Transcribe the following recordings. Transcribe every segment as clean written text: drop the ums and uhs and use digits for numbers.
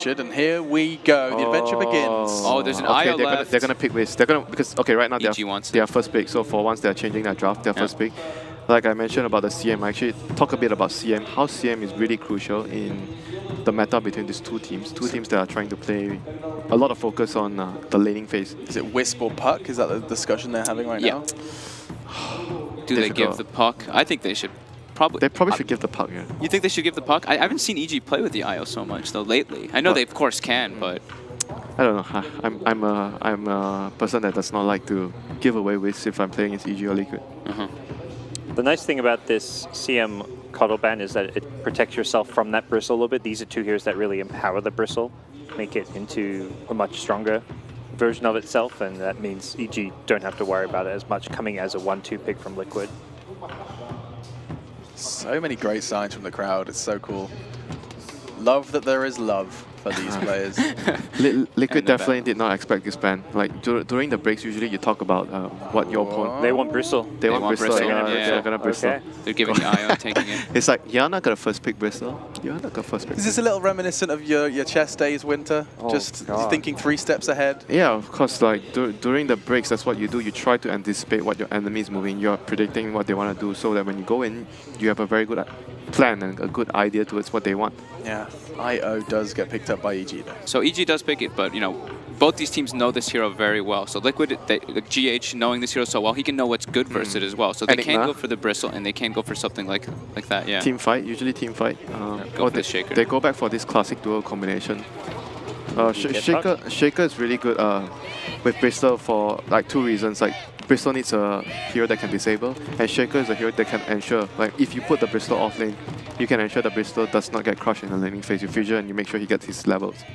And here we go. The adventure begins. Oh, there's an IO left. They're gonna pick Wiz. They're gonna because right now EG wants they are first pick. So for once they're changing their draft, their first pick. Like I mentioned about the CM, I actually talk a bit about CM. How CM is really crucial in the meta between these two teams. Two teams that are trying to play a lot of focus on the laning phase. Is it Wisp or Puck? Is that the discussion they're having right now? Do they give the Puck? I think they should. They probably should give the Puck, yeah. You think they should give the Puck? I haven't seen EG play with the IO so much though lately. I know they of course can, but I don't know. I'm a person that does not like to give away Wiz if I'm playing against EG or Liquid. The nice thing about this CM Coddle ban is that it protects yourself from that bristle a little bit. These are two heroes that really empower the bristle, make it into a much stronger version of itself, and that means EG don't have to worry about it as much coming as a 1-2 pick from Liquid. So many great signs from the crowd. It's so cool. Love that there is love for these players. Liquid definitely did not expect this ban. Like during the breaks, usually you talk about what your opponent. They want bristle. They want bristle. They're gonna bristle. Okay. They're giving the IO taking it. It's like you're not gonna first pick bristle. You're not gonna first pick. Is this a little reminiscent of your chess days, Winter? Just thinking 3 steps ahead? Yeah, of course. Like during the breaks, that's what you do. You try to anticipate what your enemy is moving. You're predicting what they want to do, so that when you go in, you have a very good plan and a good idea towards what they want. Yeah, IO does get picked up by EG though. So EG does pick it, but you know, both these teams know this hero very well. So Liquid, GH knowing this hero so well, he can know what's good versus it as well. So they can go for the bristle and they can go for something like that. Yeah. Team fight, usually team fight. Go for the Shaker. They go back for this classic dual combination. Shaker is really good with Bristle for like 2 reasons. Like Bristle needs a hero that can disable, and Shaker is a hero that can ensure, like if you put the Bristle off lane, you can ensure the Bristle does not get crushed in the laning phase. You fusion and you make sure he gets his levels.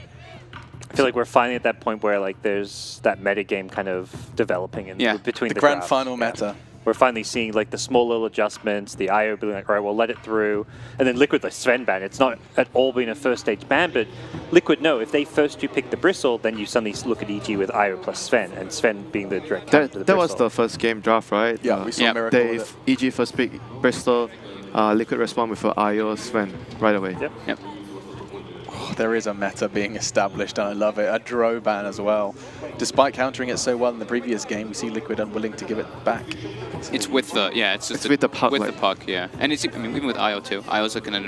I feel like we're finally at that point where like there's that meta game kind of developing in between the grand drafts. final meta. We're finally seeing like the small little adjustments, the IO being like, all right, we'll let it through. And then Liquid, the Sven ban, it's not at all been a first stage ban, but Liquid, no, if they first do pick the Bristle, then you suddenly look at EG with IO plus Sven, and Sven being the direct counter to the That Bristle. was the first game draft, right? Yeah, we saw Miracle with it. EG first pick Bristle, Liquid respond with IO Sven right away. Yep. There is a meta being established, and I love it. A Dro ban as well. Despite countering it so well in the previous game, we see Liquid unwilling to give it back. It's with the it's just with the Puck. With the Puck, yeah. And it's even with IO too. IO's looking at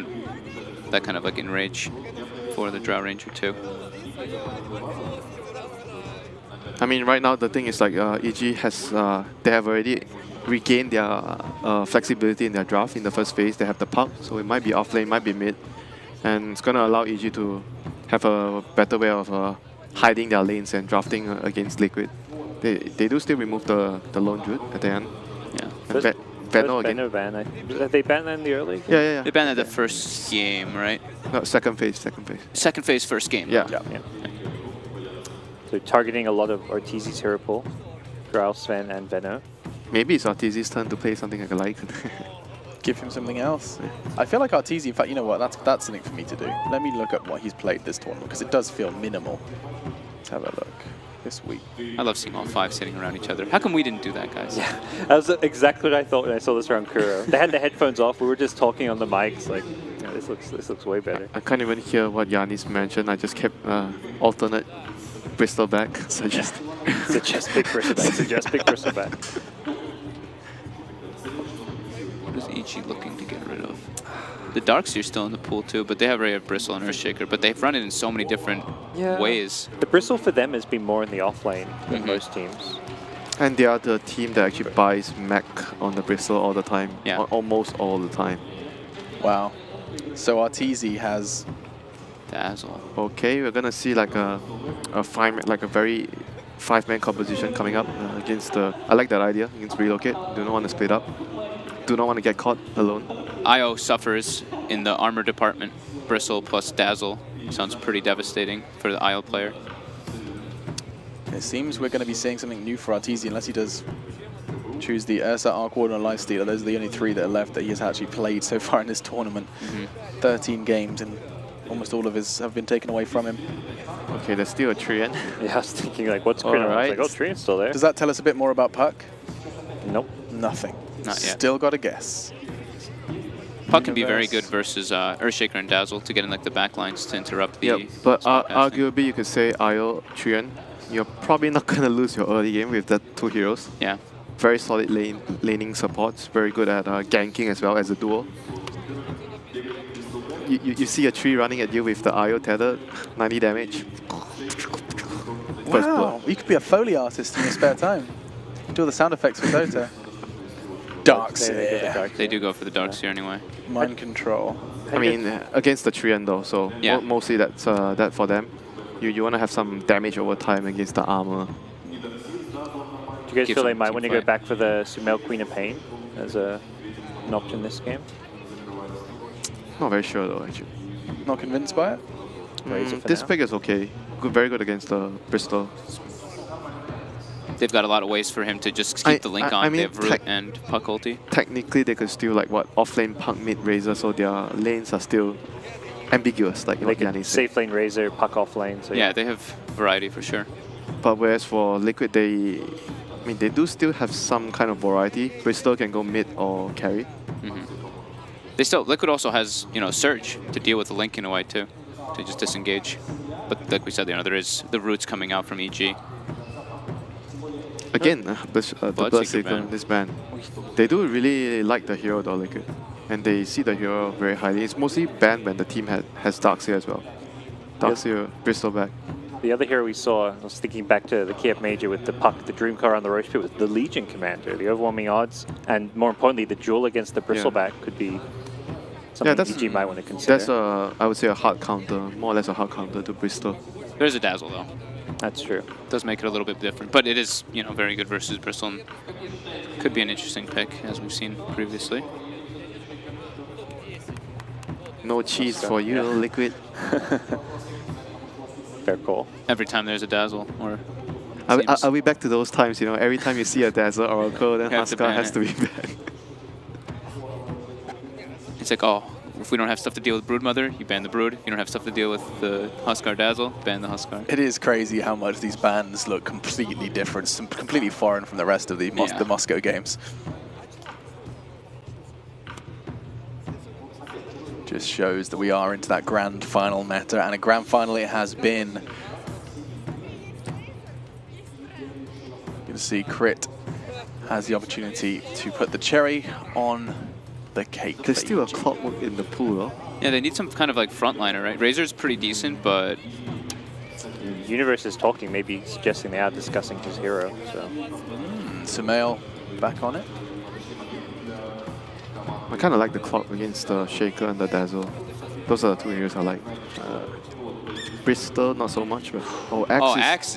that kind of like enrage for the Drow Ranger too. I mean, right now the thing is like EG has they have already regained their flexibility in their draft in the first phase. They have the Puck, so it might be off lane, might be mid. And it's going to allow EG to have a better way of hiding their lanes and drafting against Liquid. They do still remove the lone Druid at the end. Yeah. First Venno again. ban. They banned that in the early game? Yeah. They banned at the first game, right? No, second phase. Second phase, first game. Yeah. So targeting a lot of Ortiz's hero pool, Drow, Sven, and Venno. Maybe it's Ortiz's turn to play something like a Lycan. Give him something else. I feel like Arteezy, in fact, you know what, that's something for me to do. Let me look at what he's played this tournament, because it does feel minimal. Let's have a look this week. I love seeing all 5 sitting around each other. How come we didn't do that, guys? Yeah, that was exactly what I thought when I saw this around Kuro. They had the headphones off, we were just talking on the mics, like, you know, this looks way better. I can't even hear what Yannis mentioned. I just kept alternate Bristol back. Suggest pick Bristol back. Suggest pick Bristol back. What is EG looking to get rid of? The Darkseer's still in the pool too, but they have already have Bristle and Earthshaker, but they've run it in so many different ways. The Bristle for them has been more in the off lane than most teams. And they are the team that actually buys mech on the Bristle all the time. Yeah. Almost all the time. Wow. So Arteezy has Dazzle. Okay, we're gonna see like a very 5-man composition coming up against the. I like that idea against Relocate. Do not want to split up. Do not want to get caught alone. IO suffers in the armor department. Bristle plus Dazzle sounds pretty devastating for the IO player. It seems we're going to be seeing something new for Arteezy, unless he does choose the Ursa, Arc Warden, and Lifestealer. Those are the only 3 that are left that he has actually played so far in this tournament. 13 games, and almost all of his have been taken away from him. Okay, there's still a Treant. Yeah, I was thinking like, what's going on? I was like, oh, Treant's still there. Does that tell us a bit more about Puck? Nope. Nothing. Not yet. Still got to guess. Puck can be very good versus Earthshaker and Dazzle to get in like the back lines to interrupt the. Yep, but spot casting. arguably you could say Io, Trian, you're probably not going to lose your early game with that two heroes. Yeah. Very solid laning supports, very good at ganking as well as a duo. You see a tree running at you with the Io tethered, 90 damage. First Wow, blood. you could be a Foley artist in your spare time. Do all the sound effects for Dota. Darkseer. They do go for the Darkseer anyway. Mind control. I mean, against the Trian though, so Yeah. mostly that's that for them. You want to have some damage over time against the armor. Do you guys Keep feel they some might team want to go fight. back for the Sumail Queen of Pain as an option this game? Not very sure though, actually. Not convinced by it? Razor for This now. pick is okay. Good, very good against the Bristol. They've got a lot of ways for him to just keep the link on. I mean, They have Root and Puck ulti. Technically, they could still like what offlane Puck mid Razor, so their lanes are still ambiguous, like They what can Yanni said. safe lane Razor, Puck off lane. So Yeah, they have variety for sure. But whereas for Liquid, they do still have some kind of variety. Bristol can go mid or carry. Liquid also has, Surge to deal with the link in a way too, to just disengage. But like we said, there is the roots coming out from EG. Again, the Bloodseeker Bloodseeker, ban. this band, they do really like the hero though, Liquid. And they see the hero very highly. It's mostly banned when the team has Darkseer as well. Darkseer, Bristol back. the other hero we saw, I was thinking back to the Kiev Major with the Puck, the Dream Car on the Roche Pit, was the Legion Commander. The overwhelming odds, and more importantly, the duel against the Bristleback could be something EG might want to consider. That's I would say a hard counter, more or less a hard counter to Bristol. There's a Dazzle though. That's true. Does make it a little bit different, but it is, very good versus Bristol. And could be an interesting pick, as we've seen previously. No cheese for you, Liquid. Fair call. Every time there's a Dazzle, or Are we back to those times, every time you see a Dazzle or a Oracle, then You have to Huskar ban has it. to be banned. it's like, oh, if we don't have stuff to deal with Broodmother, you ban the Brood. If you don't have stuff to deal with the Huskar Dazzle, ban the Huskar. It is crazy how much these bans look completely different, completely foreign from the rest of the Moscow games. Just shows that we are into that grand final meta, and a grand final it has been. You can see Crit has the opportunity to put the cherry on the cake. There's for still a EG. clockwork in the pool, though. Yeah, they need some kind of like frontliner, right? Razor's pretty decent, but Universe is talking, maybe suggesting they are discussing his hero. So Sumail back on it. I kind of like the clock against the Shaker and the Dazzle. Those are the two heroes I like. Bristol, not so much, but Axe Axe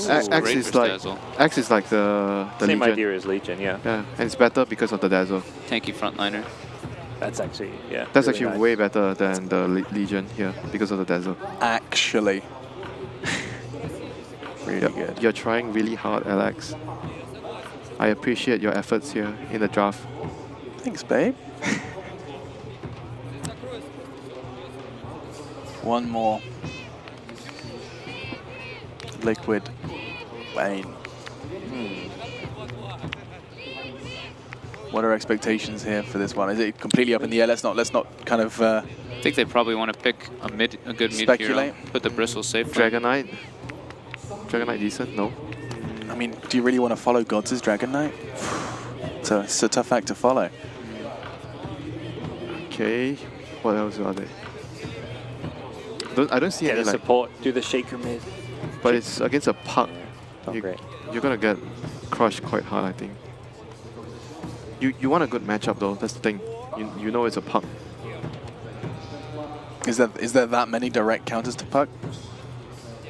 is Axe great is for like Dazzle. Axe is like the same Legion. idea as Legion, yeah. Yeah, and it's better because of the Dazzle. Tanky frontliner. That's actually, yeah. That's really actually nice. way better than the Legion here because of the Dazzle. Actually. Really good. You're trying really hard, Alex. I appreciate your efforts here in the draft. Thanks, babe. One more. Liquid. Wayne. What are expectations here for this one? Is it completely up in the air? Let's not kind of I think they probably want to pick a good mid Speculate. hero. Put the Bristle safe. Dragonite? Dragonite decent? No. I mean, do you really want to follow Gods' Dragon Knight? It's a tough act to follow. Okay. What else are there? I don't see Get any a like, support, do the Shaker mid. but it's against a Puck. Oh, great. You're gonna get crushed quite hard, I think. You want a good matchup though. That's the thing. You know it's a Puck. Is there that many direct counters to Puck?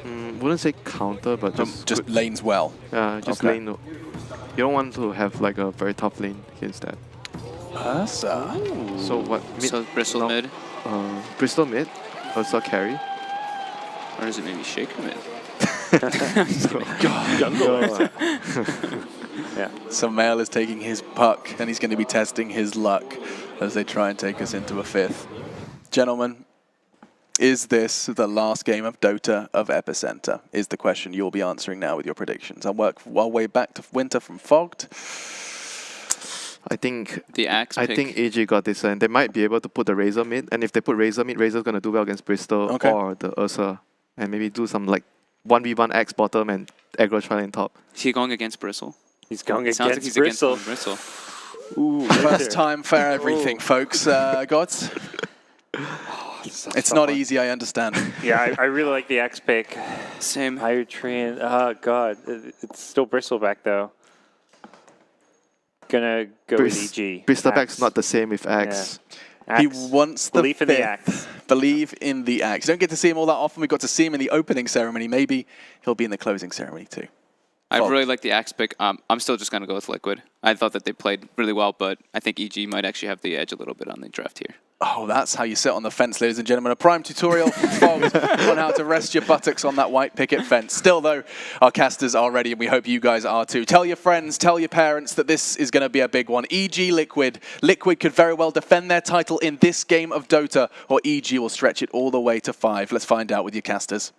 Wouldn't say counter, but just Just good- lanes well. just Okay. lane. You don't want to have like a very tough lane against that. Ursa. So what? Mid, So Bristle no, mid, Bristol mid. Ursa carry. or is it maybe Shaker mid? Jungle. Yeah. Sumail is taking his Puck, and he's going to be testing his luck as they try and take us into a fifth. Gentlemen, is this the last game of Dota of EPICENTER? Is the question you'll be answering now with your predictions. I'll work our way back to Winter from Fogged. I think The Axe pick. I think AG got this, and they might be able to put the Razor mid. And if they put Razor mid, Razor's gonna do well against Bristol or the Ursa, and maybe do some like 1v1 Axe bottom and aggro trial in top. Is he going against Bristle? He's going It sounds like against he's Bristle. against Bristle. Ooh, First time for everything, folks. Gods. It's not easy, I understand. Yeah, I really like the Axe pick. Same. Higher Treant. Oh, God. It's still Bristleback, though. Gonna go with EG. Bristleback's Axe. not the same with Axe. Yeah. He Axe. wants the Belief in the Axe. Believe in the Axe. You don't get to see him all that often. We got to see him in the opening ceremony. Maybe he'll be in the closing ceremony too. I really like the Axe pick. I'm still just going to go with Liquid. I thought that they played really well, but I think EG might actually have the edge a little bit on the draft here. Oh, that's how you sit on the fence, ladies and gentlemen. A prime tutorial folks, on how to rest your buttocks on that white picket fence. Still, though, our casters are ready, and we hope you guys are too. Tell your friends, tell your parents that this is going to be a big one. EG Liquid. Liquid could very well defend their title in this game of Dota, or EG will stretch it all the way to 5. Let's find out with your casters.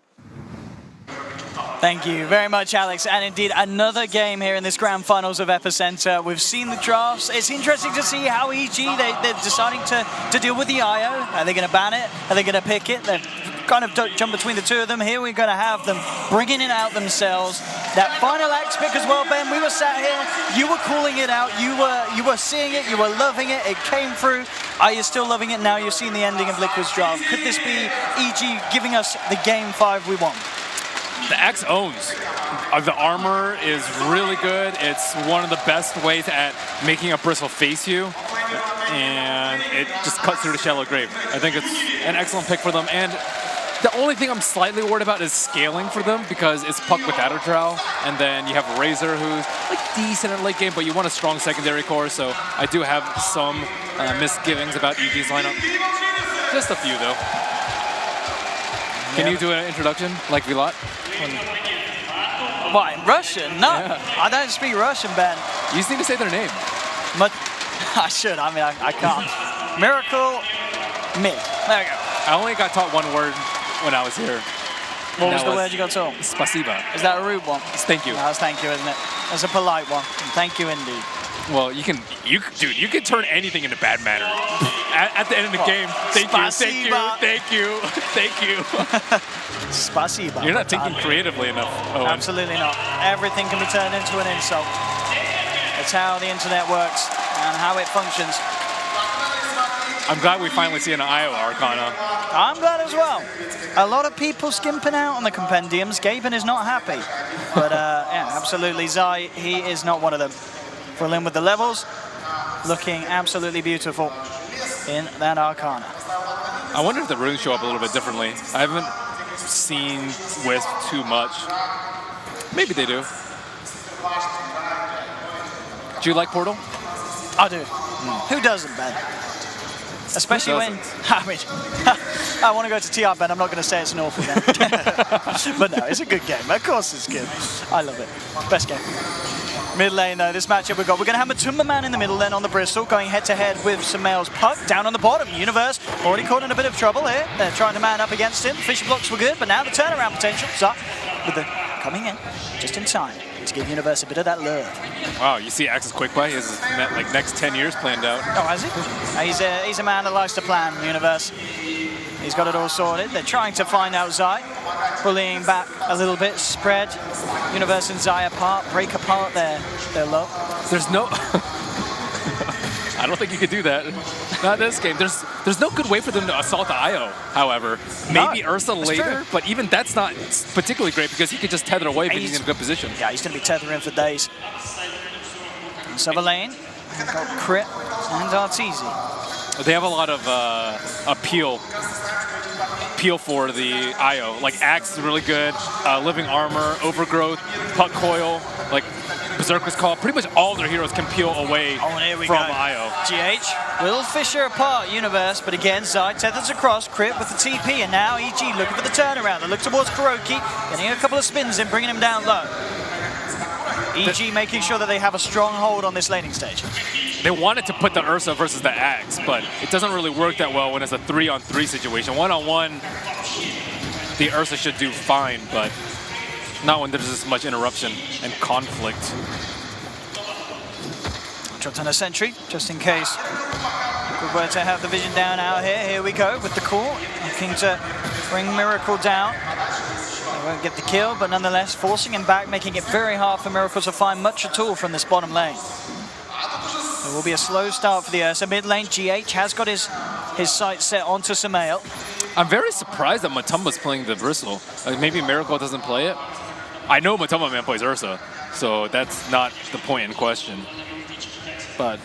Thank you very much, Alex. And indeed, another game here in this grand finals of EPICENTER. We've seen the drafts. It's interesting to see how EG, they're deciding to deal with the IO. Are they going to ban it? Are they going to pick it? They've kind of jumped between the two of them. Here we're going to have them bringing it out themselves. That final Axe pick as well, Ben. We were sat here. You were calling it out. You were seeing it. You were loving it. It came through. Are you still loving it now? You've seen the ending of Liquid's draft. Could this be EG giving us the game 5 we want? The Axe owns. The armor is really good. It's one of the best ways at making a Bristle face you, and it just cuts through the shallow grave. I think it's an excellent pick for them, and the only thing I'm slightly worried about is scaling for them, because it's Puck with Adder Drow, and then you have Razor, who's like decent in late game, but you want a strong secondary core, so I do have some misgivings about EG's lineup. Just a few, though. Can you do an introduction like Vilat? What, in Russian? No, yeah. I don't speak Russian, Ben. You just need to say their name. I should, I mean, I can't. Miracle Me. There we go. I only got taught one word when I was here. What was the word you got taught? Spasiba. Is that a rude one? It's thank you. No, that's thank you, isn't it? That's a polite one. Thank you indeed. Well, you can turn anything into bad manner. At the end of the game, thank you. Spasiba. You're not thinking creatively enough, Owen. Absolutely not. Everything can be turned into an insult. It's how the internet works and how it functions. I'm glad we finally see an IO Arcana. I'm glad as well. A lot of people skimping out on the compendiums. Gaben is not happy. But yeah, absolutely, Zai, he is not one of them. Full in with the levels, looking absolutely beautiful in that Arcana. I wonder if the runes show up a little bit differently. I haven't seen Wisp too much. Maybe they do. Do you like Portal? I do. Who doesn't, Ben? Especially when, I mean, I want to go to TR, Ben. I'm not going to say it's an awful game. But no, it's a good game. Of course it's good. I love it. Best game. Mid lane, though, this matchup we're going to have Matumba Man in the middle then on the Bristol, going head-to-head with Sumail's Puck. Down on the bottom, Universe already caught in a bit of trouble here. They're trying to man up against him. Fisher blocks were good, but now the turnaround potential. Zai with the coming in just in time to give Universe a bit of that lure. Wow, you see Axe's quick play? He has his like next 10 years planned out. Oh, has he? He's a man that likes to plan, Universe. He's got it all sorted. They're trying to find out Zai, bullying back a little bit, spread Universe and Zai apart, break apart their love. There's no... I don't think you could do that. Not this game. There's no good way for them to assault the IO, however. Maybe Ursa later, but even that's not particularly great because he could just tether away if he's in a good position. Yeah, he's going to be tethering for days. Silver lane, got Crit and Arteezy. They have a lot of appeal for the IO. Like Axe is really good, Living Armor, Overgrowth, Puck Coil, like Berserker's Call. Pretty much all their heroes can peel away from IO. GH will Fisher apart Universe, but again Zai tethers across, Crit with the TP, and now EG looking for the turnaround. They look towards Kuroki, getting a couple of spins in, bringing him down low. EG making sure that they have a strong hold on this laning stage. They wanted to put the Ursa versus the Axe, but it doesn't really work that well when it's a 3-on-3 situation. 1-on-1, the Ursa should do fine, but not when there's this much interruption and conflict. Dropped on a sentry, just in case. Good way to have the vision down out here. Here we go with the call. Looking to bring Miracle down. They won't get the kill, but nonetheless forcing him back, making it very hard for Miracle to find much at all from this bottom lane. It will be a slow start for the Ursa. Mid lane, GH has got his sights set onto Sumail. I'm very surprised that Matumba's playing the Bristle. Like maybe Miracle doesn't play it. I know Matumba Man plays Ursa, so that's not the point in question. But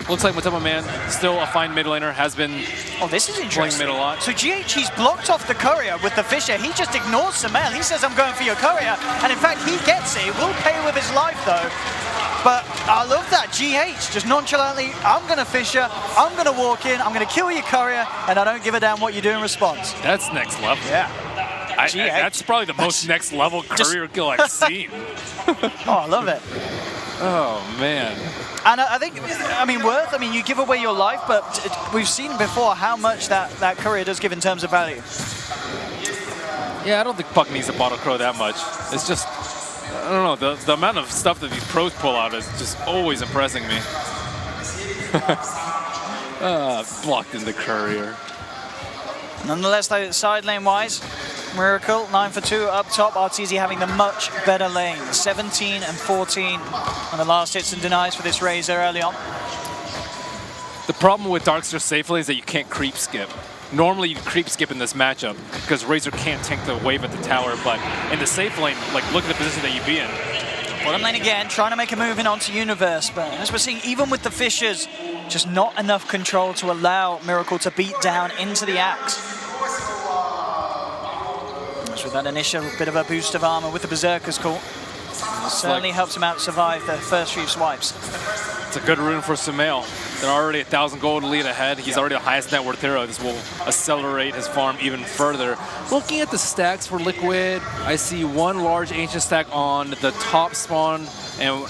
looks like Matumba Man, still a fine mid laner, has been this is playing interesting. mid a lot. So GH, he's blocked off the courier with the Fisher. He just ignores Sumail. He says, I'm going for your courier. And in fact, he gets it. He will pay with his life, though. But I love that. GH just nonchalantly, I'm going to Fisher, I'm going to walk in, I'm going to kill your courier, and I don't give a damn what you do in response. That's next level. Yeah. That's probably the most next level career kill I've seen. Oh, I love it. Oh, man. And I think, you give away your life, but we've seen before how much that courier does give in terms of value. Yeah, I don't think Puck needs to bottle crow that much. It's just, I don't know, the amount of stuff that these pros pull out is just always impressing me. Blocked in the courier. Nonetheless, though, side lane wise, Miracle 9 for 2 up top. Arteezy having the much better lane, 17 and 14 on the last hits and denies for this Razor early on. The problem with Darkster safely is that you can't creep skip. Normally you creep skip in this matchup because Razor can't tank the wave at the tower, but in the safe lane, like look at the position that you'd be in. Bottom lane again, trying to make a move in onto Universe, but as we're seeing, even with the Fishers, just not enough control to allow Miracle to beat down into the Axe. With that initial bit of a boost of armor with the Berserker's call, certainly helps him out survive the first few swipes. It's a good rune for Sumail. They're already 1,000 gold lead ahead. He's already the highest net worth hero. This will accelerate his farm even further. Looking at the stacks for Liquid, I see one large ancient stack on the top spawn and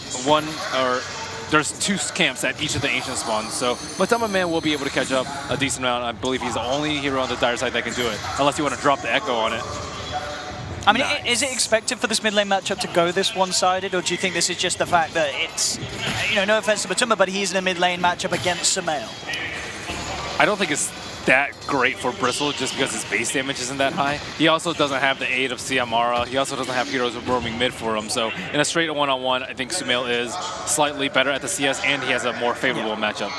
there's 2 camps at each of the ancient spawns. So Matumba Man will be able to catch up a decent amount. I believe he's the only hero on the dire side that can do it, unless you want to drop the Echo on it. I mean, is it expected for this mid lane matchup to go this one-sided, or do you think this is just the fact that it's, no offense to Matumba, but he's in a mid lane matchup against Sumail? I don't think it's that great for Bristle just because his base damage isn't that high. He also doesn't have the aid of Siamara. He also doesn't have heroes roaming mid for him. So in a straight one-on-one, I think Sumail is slightly better at the CS, and he has a more favorable matchup.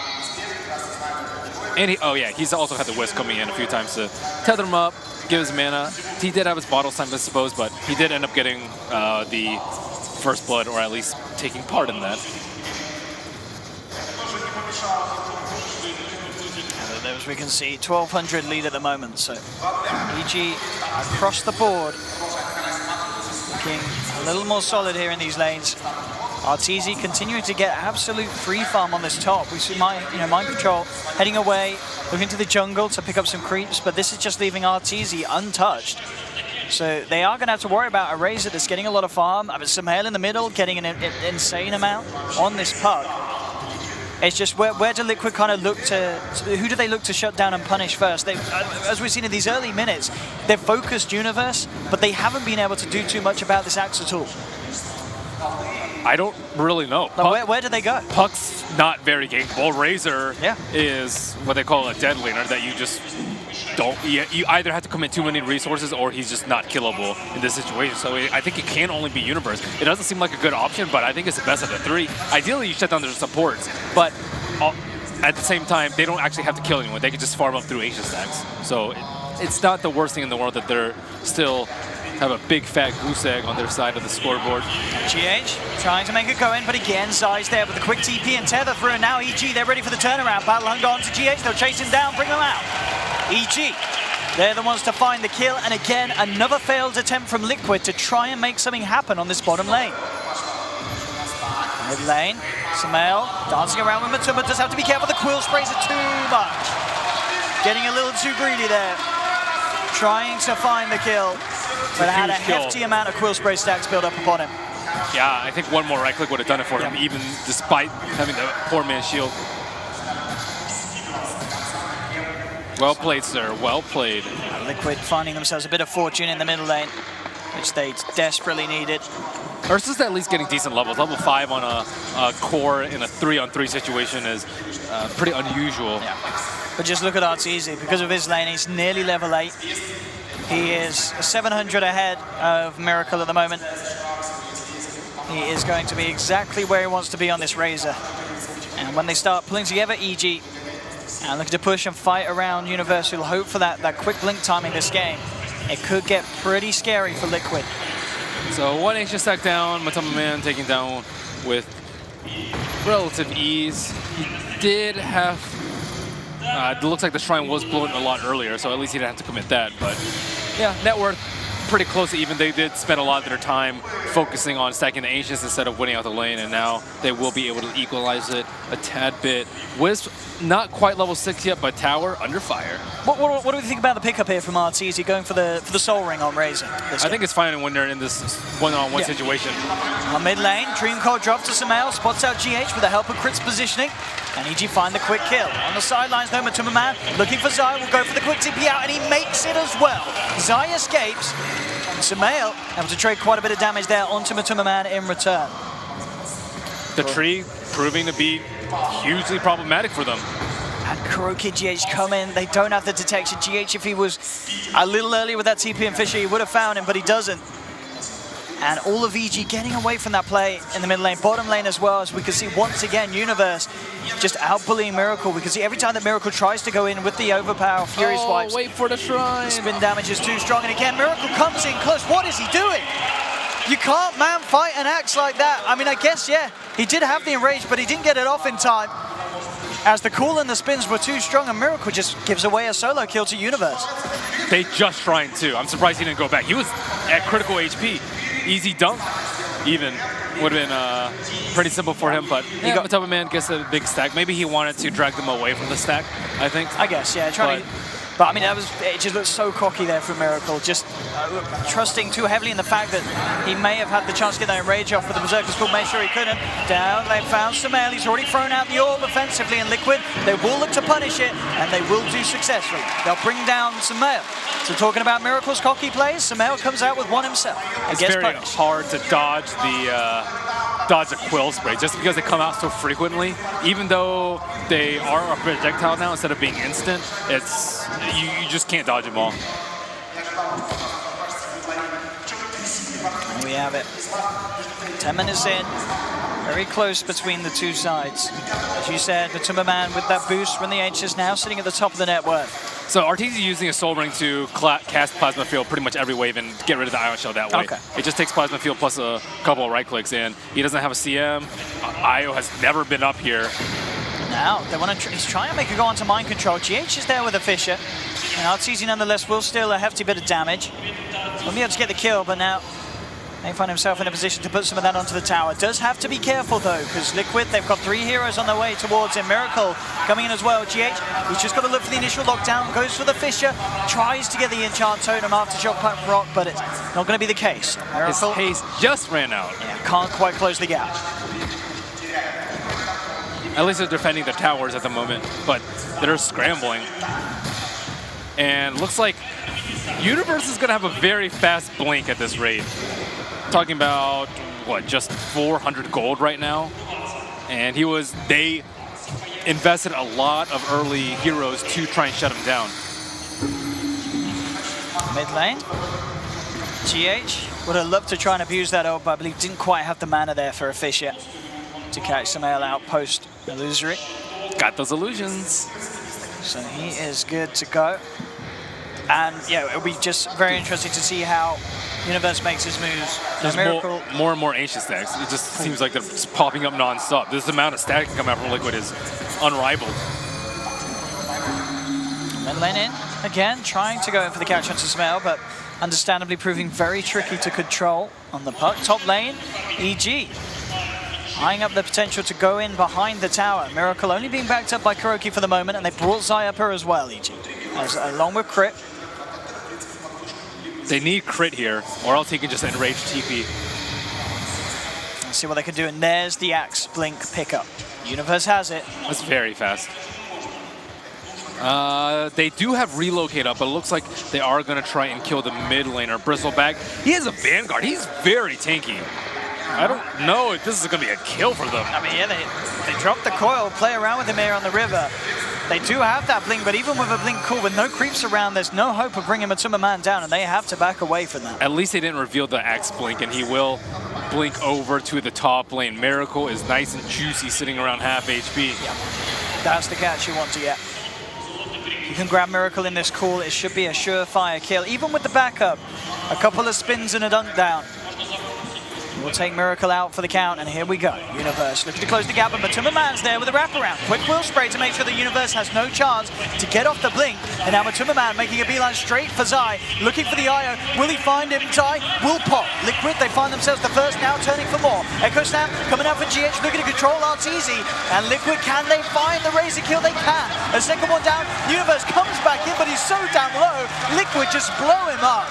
And he's also had the Wisp coming in a few times to tether him up, give his mana. He did have his bottle time, I suppose, but he did end up getting the first blood, or at least taking part in that. And as we can see, 1,200 lead at the moment, so EG across the board looking a little more solid here in these lanes. Arteezy continuing to get absolute free farm on this top. We see Mind Control heading away, looking to the jungle to pick up some creeps, but this is just leaving Arteezy untouched. So they are going to have to worry about a Razor that's getting a lot of farm. Sumail in the middle, getting an insane amount on this puck. It's just where do Liquid kind of look who do they look to shut down and punish first? As we've seen in these early minutes, they've focused Universe, but they haven't been able to do too much about this Axe at all. I don't really know. Where do they go? Puck's not very gameable. Razor is what they call a dead laner that you just don't. You either have to commit too many resources or he's just not killable in this situation. So I think it can only be Universe. It doesn't seem like a good option, but I think it's the best of the 3. Ideally, you shut down their supports, but at the same time, they don't actually have to kill anyone. They can just farm up through ancient stacks. So it's not the worst thing in the world that they're still have a big fat goose egg on their side of the scoreboard. GH trying to make it go in, but again, Zai's there with a quick TP and tether through, and now EG, they're ready for the turnaround. Battle Hunger on to GH, they'll chase him down, bring him out. EG, they're the ones to find the kill, and again, another failed attempt from Liquid to try and make something happen on this bottom lane. Mid lane, Sumail dancing around with Matumba, does have to be careful, the quill sprays are too much. Getting a little too greedy there. Trying to find the kill, but had a hefty amount of quill spray stacks built up upon him. Yeah, I think one more right click would have done it for him, even despite having the poor man's shield. Well played, sir. Well played. Liquid finding themselves a bit of fortune in the middle lane, which they desperately needed. Ursa's at least getting decent levels. Level 5 on a core in a 3-on-3 situation is pretty unusual. Yeah. But just look at Arteezy. Because of his lane, he's nearly level 8. He is 700 ahead of Miracle at the moment. He is going to be exactly where he wants to be on this Razor. And when they start pulling together, EG, and looking to push and fight around Universe, who'll hope for that quick blink timing this game, it could get pretty scary for Liquid. So one Ancient stack down, Matama Man taking down with relative ease. He did have, it looks like the Shrine was blown a lot earlier, so at least he didn't have to commit that. But yeah, net worth pretty close to even. They did spend a lot of their time focusing on stacking the Ancients instead of winning out the lane, and now they will be able to equalize it a tad bit. Wisp, not quite level 6 yet, but Tower under fire. What do we think about the pickup here from Arteezy going for the Soul Ring on Razor? I think it's fine when they're in this one-on-one situation. On mid lane, Dream Coil drop to Sumail, spots out GH with the help of Crit's positioning, and EG find the quick kill. On the sidelines, though, Matuma Man looking for Zai, will go for the quick TP out, and he makes it as well. Zai escapes, and Sumail able to trade quite a bit of damage there onto Matuma Man in return. The tree proving to be hugely problematic for them. And Kuroki GH come in. They don't have the detection. GH, if he was a little earlier with that TP and Fisher, he would have found him, but he doesn't. And all of EG getting away from that play in the mid lane, bottom lane as well, as we can see once again, Universe just out-bullying Miracle. We can see every time that Miracle tries to go in with the overpower Fury swipes. Wait for the Shrine. The spin damage is too strong, and again, Miracle comes in close. What is he doing? You can't man fight an axe like that. I mean, I guess, yeah, he did have the enrage, but he didn't get it off in time, as the cool and the spins were too strong, and Miracle just gives away a solo kill to Universe. They just Shrine too. I'm surprised he didn't go back. He was at critical HP. Easy dunk, even, would have been pretty simple for him, but he got Matuma Man gets a big stack. Maybe he wanted to drag them away from the stack, I think. I guess, yeah, trying to... But I mean, it just looked so cocky there from Miracle, just trusting too heavily in the fact that he may have had the chance to get that enrage off, but the Berserker's Call made sure he couldn't. Down, they found Sumail. He's already thrown out the orb offensively, and Liquid, they will look to punish it, and they will do successfully. They'll bring down Sumail. So talking about Miracle's cocky plays, Sumail comes out with one himself. It's very hard to dodge the Quill Spray, just because they come out so frequently. Even though they are a projectile now instead of being instant, it's you just can't dodge them all. And we have it. 10 minutes in. Very close between the two sides. As you said, Matuma Man with that boost from the H's now sitting at the top of the net worth. So Arteezy using a Soul Ring to cast Plasma Field pretty much every wave and get rid of the Ion Shell that way. Okay. It just takes Plasma Field plus a couple of right clicks in. He doesn't have a CM. Io has never been up here. Now, they want to he's trying to make a go onto Mind Control. GH is there with a Fisher. And Arteezy nonetheless will steal a hefty bit of damage. Won't be able to get the kill, but now may find himself in a position to put some of that onto the tower. Does have to be careful though, because Liquid, they've got 3 heroes on their way towards him. Miracle coming in as well. GH, he's just got to look for the initial lockdown, goes for the Fisher, tries to get the enchant totem after Shock Punch Rock, but it's not going to be the case. Miracle, his haste just ran out. Yeah, can't quite close the gap. At least they're defending the towers at the moment, but they're scrambling. And looks like Universe is going to have a very fast blink at this rate. Talking about, what, just 400 gold right now? And they invested a lot of early heroes to try and shut him down. Mid lane. GH would have loved to try and abuse that ult, but I believe didn't quite have the mana there for a Fisher to catch Sumail out post illusory. Got those illusions. So he is good to go. And yeah, it'll be just very interesting to see how Universe makes his moves. There's more and more Ancient stacks. It just seems like they're just popping up non-stop. This amount of stack coming out from Liquid is unrivaled. And lane in, again, trying to go in for the catch onto Sumail, but understandably proving very tricky to control on the puck. Top lane, EG. Eyeing up the potential to go in behind the tower. Miracle only being backed up by Kuroki for the moment, and they brought Zai up her as well, EG. Along with Crit. They need Crit here, or else he can just enrage TP. Let's see what they can do, and there's the Axe Blink pickup. Universe has it. That's very fast. They do have Relocate up, but it looks like they are going to try and kill the mid laner, Bristleback. He has a Vanguard. He's very tanky. I don't know if this is going to be a kill for them. I mean, yeah, they dropped the coil, play around with him here on the river. They do have that blink, but even with a blink cool, with no creeps around, there's no hope of bringing Matuma Man down, and they have to back away from that. At least they didn't reveal the Axe blink, and he will blink over to the top lane. Miracle is nice and juicy, sitting around half HP. Yeah, that's the catch you want to get. You can grab Miracle in this call. It should be a surefire kill. Even with the backup, a couple of spins and a dunk down. We'll take Miracle out for the count, and here we go. Universe looking to close the gap, and Matuma Man's there with a wraparound. Quick wheel spray to make sure the Universe has no chance to get off the blink. And now Matuma Man making a beeline straight for Zai, looking for the IO. Will he find him? Zai will pop. Liquid, they find themselves the first, now turning for more. Echo Snap coming out for GH, looking to control Arteezy. And Liquid, can they find the Razor kill? They can. A second one down. Universe comes back in, but he's so down low. Liquid just blow him up.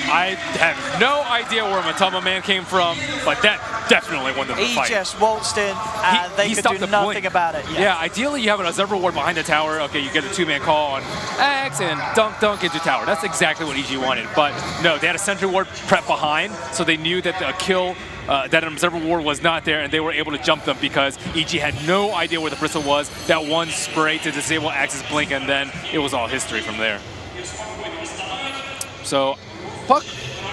I have no idea where Matuma Man came from, but that definitely won them the fight. He just waltzed in, and they could do nothing about it. Yeah, ideally you have an observer ward behind the tower. Okay, you get a two-man call on Axe and dunk into tower. That's exactly what EG wanted. But no, they had a sentry ward prep behind, so they knew that the kill, that an observer ward was not there, and they were able to jump them because EG had no idea where the bristle was. That one spray to disable Axe's blink, and then it was all history from there. So Puck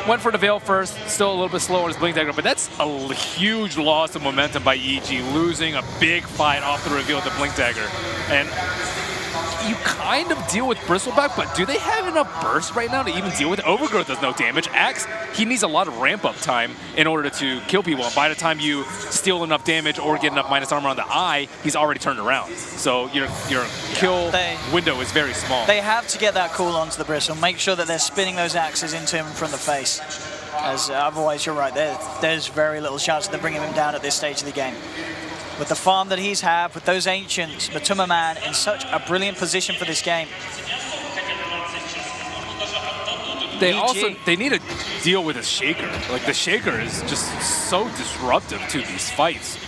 went for the Veil first, still a little bit slow on his Blink Dagger, but that's a huge loss of momentum by EG, losing a big fight off the reveal of the Blink Dagger. And you kind of deal with Bristleback, but do they have enough burst right now to even deal with it? Overgrowth does no damage. Axe, he needs a lot of ramp-up time in order to kill people, and by the time you steal enough damage or get enough minus armor on the eye, he's already turned around. So your kill window is very small. They have to get that cool onto the Bristle, make sure that they're spinning those axes into him from the face. As otherwise, you're right, there's very little chance of them bringing him down at this stage of the game. With the farm that he's had, with those Ancients, Matuma Man in such a brilliant position for this game. They need to deal with a Shaker. Like, the Shaker is just so disruptive to these fights.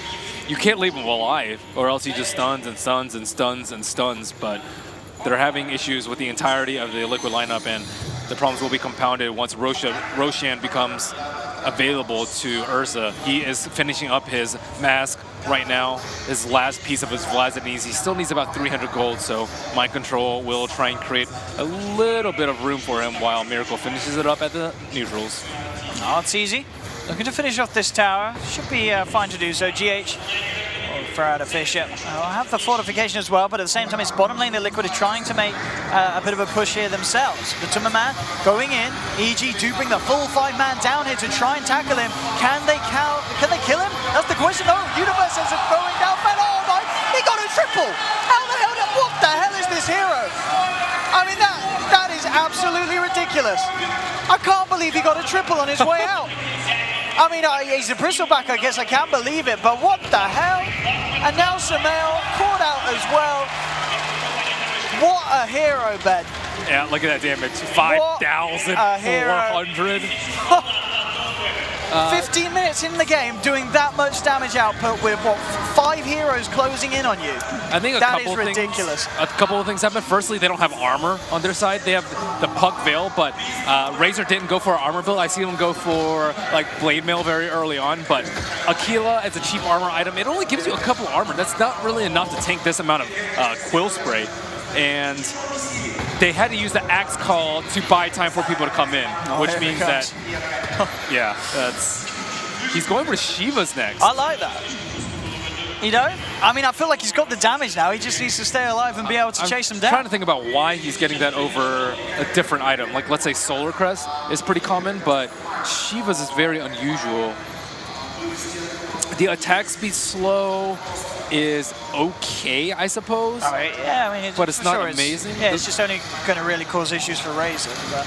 You can't leave him alive, or else he just stuns and stuns and stuns and stuns, but they're having issues with the entirety of the Liquid lineup, and the problems will be compounded once Roshan becomes available to Ursa. He is finishing up his mask right now, his last piece of his Vlad needs. He still needs about 300 gold, so Mind Control will try and create a little bit of room for him while Miracle finishes it up at the neutrals. Oh, it's easy. Looking to finish off this tower. Should be fine to do so. GH will throw out a fish. I'll have the fortification as well, but at the same time, it's bottom lane. The Liquid are trying to make a bit of a push here themselves. Matuma Man going in. EG do bring the full 5-man down here to try and tackle him. Can they kill him? That's the question. Oh, Universe ends up going down. Oh my, he got a triple. How the hell, what the hell is this hero? I mean, that is absolutely ridiculous. I can't believe he got a triple on his way out. I mean, he's a bristleback, I guess I can't believe it, but what the hell? And now Sumail caught out as well. What a hero, Ben. Yeah, look at that damage. 5,400. 15 minutes in the game, doing that much damage output with, what, 5 heroes closing in on you? I think that is ridiculous. A couple of things happen. Firstly, they don't have armor on their side. They have the Puck Veil, but Razor didn't go for armor build. I see him go for like Blade Mail very early on, but Aquila as a cheap armor item, it only gives you a couple of armor. That's not really enough to tank this amount of Quill Spray. And they had to use the Axe Call to buy time for people to come in, which means that, yeah, he's going for Shiva's next. I like that. You know? I mean, I feel like he's got the damage now. He just needs to stay alive and be able to chase him down. I'm trying to think about why he's getting that over a different item. Like, let's say Solar Crest is pretty common, but Shiva's is very unusual. The attack speed slow is okay, I suppose. All right, yeah, I mean, but it's not amazing. It's just only going to really cause issues for Razor. But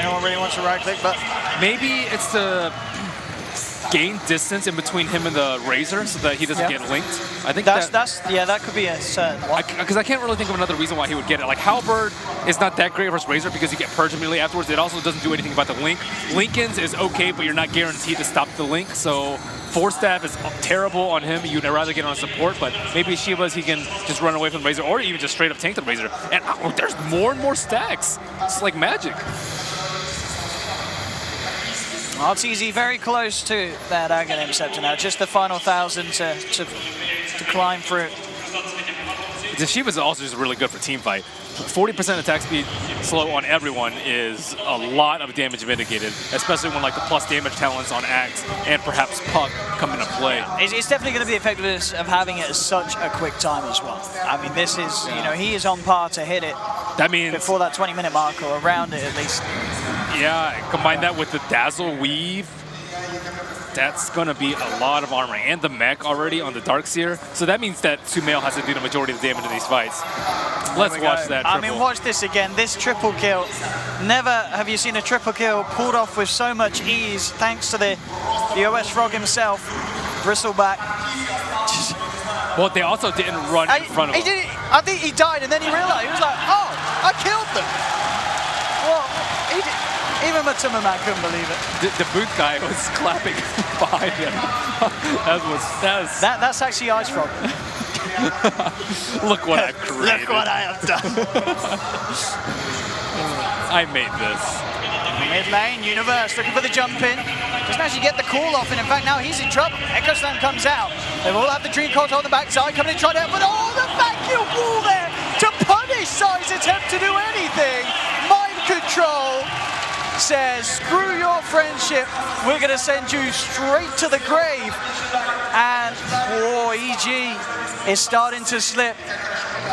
no one really wants to right click, but maybe it's to gain distance in between him and the Razor so that he doesn't get linked. I think that could be a certain one. Because I can't really think of another reason why he would get it. Like, Halberd is not that great versus Razor because you get purged immediately afterwards. It also doesn't do anything about the link. Linken's is okay, but you're not guaranteed to stop the link. So Force Staff is terrible on him. You'd rather get on support, but maybe Shiva's he can just run away from the Razor or even just straight up tank the Razor. And there's more and more stacks. It's like magic. RTZ very close to that Aghanim Scepter now. Just the final 1,000 to climb through. The Shiva is also just really good for team fight. 40% attack speed slow on everyone is a lot of damage mitigated, especially when like the plus damage talents on Axe and perhaps Puck come into play. It's definitely going to be the effectiveness of having it at such a quick time as well. I mean, this is, you know, he is on par to hit it. That means before that 20-minute mark or around it at least. Yeah, combine that with the Dazzle Weave. That's going to be a lot of armor. And the mech already on the Darkseer. So that means that Sumail has to do the majority of the damage in these fights. Let's watch that triple. I mean, watch this again. This triple kill. Never have you seen a triple kill pulled off with so much ease, thanks to the OS Frog himself. Bristleback. Well, they also didn't run in front of him. I think he died, and then he realized, he was like, oh, I killed them. Well, even Matsumaman couldn't believe it. The boot guy was clapping behind him. That's actually Ice Frog. Look what I've created. Look what I have done. I made this. Mid lane, Universe looking for the jump in. Doesn't actually get the call off, and in fact now he's in trouble. Echo Slam comes out. They all have the Dream Colt on the backside, coming in trying to help, but the vacuum wall there to punish Sai's attempt to do anything. Mind Control says, screw your friendship, we're going to send you straight to the grave. And EG is starting to slip.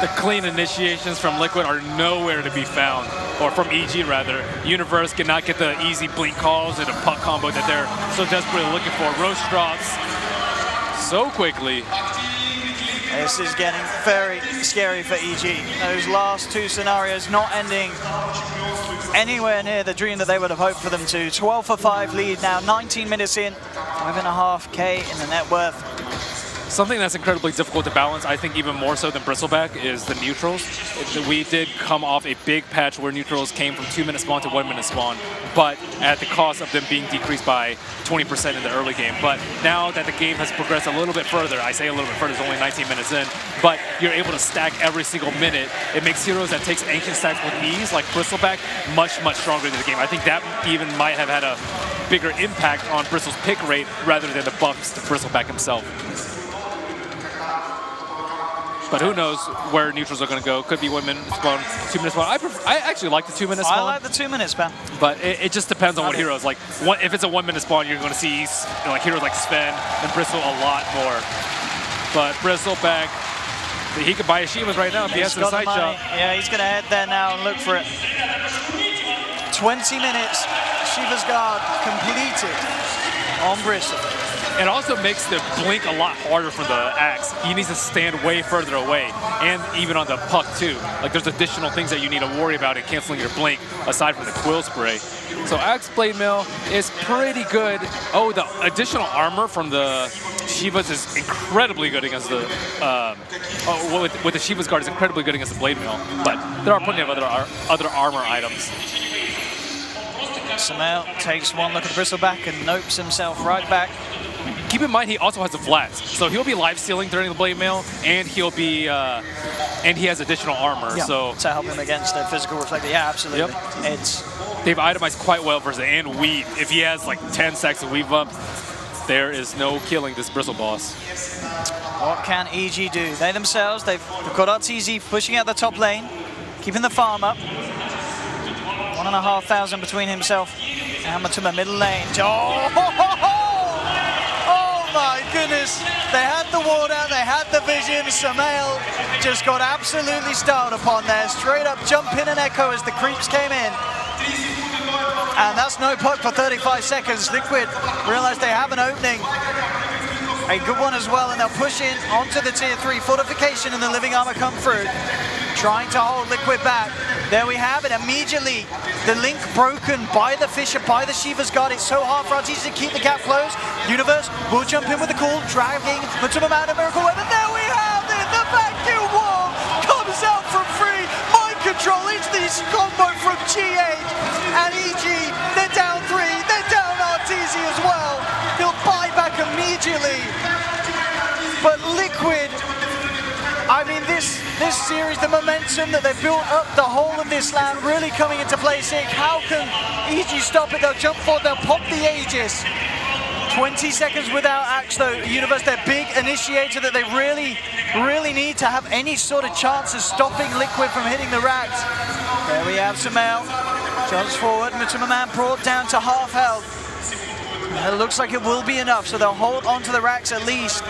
The clean initiations from Liquid are nowhere to be found, or from EG rather. Universe cannot get the easy blink calls or the Puck combo that they're so desperately looking for. Roche drops so quickly. This is getting very scary for EG. Those last two scenarios not ending anywhere near the dream that they would have hoped for them to. 12 for 5 lead now, 19 minutes in, 5.5K in the net worth. Something that's incredibly difficult to balance, I think even more so than Bristleback, is the neutrals. We did come off a big patch where neutrals came from 2-minute spawn to 1-minute spawn, but at the cost of them being decreased by 20% in the early game. But now that the game has progressed a little bit further, I say a little bit further, it's only 19 minutes in, but you're able to stack every single minute. It makes heroes that takes ancient stacks with ease, like Bristleback, much, much stronger in the game. I think that even might have had a bigger impact on Bristle's pick rate rather than the buffs to Bristleback himself. But who knows where neutrals are going to go. Could be 1-minute spawn, 2-minute spawn. I actually like the 2-minute spawn. I like the 2-minute spawn. But it just depends on what heroes. Like, if it's a 1-minute spawn, you're going to see like heroes like Sven and Bristle a lot more. But Bristleback, he could buy a Shivas right now if he has the side shot. Yeah, he's going to head there now and look for it. 20 minutes, Shiva's guard completed on Bristle. It also makes the blink a lot harder for the Axe. He needs to stand way further away, and even on the Puck too. Like, there's additional things that you need to worry about in canceling your blink aside from the Quill Spray. So Axe Blade Mail is pretty good. Oh, the additional armor from the Shivas is incredibly good against the with the Shiva's guard is incredibly good against the Blade Mail. But there are plenty of other armor items. Sumail takes one look at the Bristleback and nopes himself right back. Keep in mind he also has the flats, so he'll be life stealing during the blade mail, and he'll be and he has additional armor. Yeah, so to help him against the physical reflector. Yeah, absolutely. Yep. They've itemized quite well versus and weave. If he has like 10 stacks of weave up, there is no killing this Bristle boss. What can EG do? They themselves, they've got RTZ pushing out the top lane, keeping the farm up. 1,500 between himself and Matuma middle lane. Oh my goodness. They had the ward out, they had the vision. Sumail just got absolutely styled upon there. Straight up jump in and echo as the creeps came in. And that's no Puck for 35 seconds. Liquid realize they have an opening. A good one as well, and they'll push in onto the tier 3. Fortification and the living armor come through. Trying to hold Liquid back. There we have it. Immediately, the link broken by the Fisher, by the Shiva's guard. It's so hard for RTZ to keep the gap closed. Universe will jump in with the call, dragging Matsumaman and Miracle Weapon. There we have it. The vacuum wall comes out from free. Mind Control into this combo from GH and EG. They're down 3. They're down RTZ as well. He'll buy back immediately. But Liquid, I mean, this this series, the momentum that they've built up the whole of this land really coming into place here. How can EG stop it? They'll jump forward, they'll pop the Aegis. 20 seconds without Axe though. Universe, their big initiator that they really need to have any sort of chance of stopping Liquid from hitting the racks. There we have Sumail. Jumps forward, Matuma Man brought down to half health. It looks like it will be enough, so they'll hold on to the racks at least.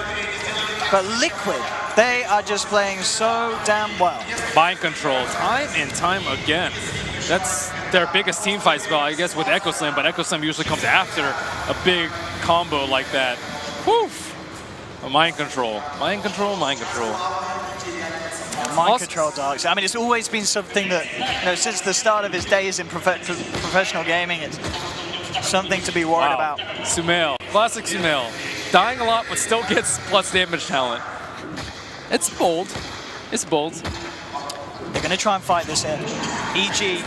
But Liquid, they are just playing so damn well. Mind control, time and time again. That's their biggest team fight spell, I guess, with Echo Slam, but Echo Slam usually comes after a big combo like that. Woof! Mind control, mind control, mind control. Mind control, Darks. I mean, it's always been something that, you know, since the start of his days in professional gaming, it's something to be worried about. Sumail, classic Sumail. Dying a lot, but still gets plus damage talent. It's bold. It's bold. They're going to try and fight this in. EG,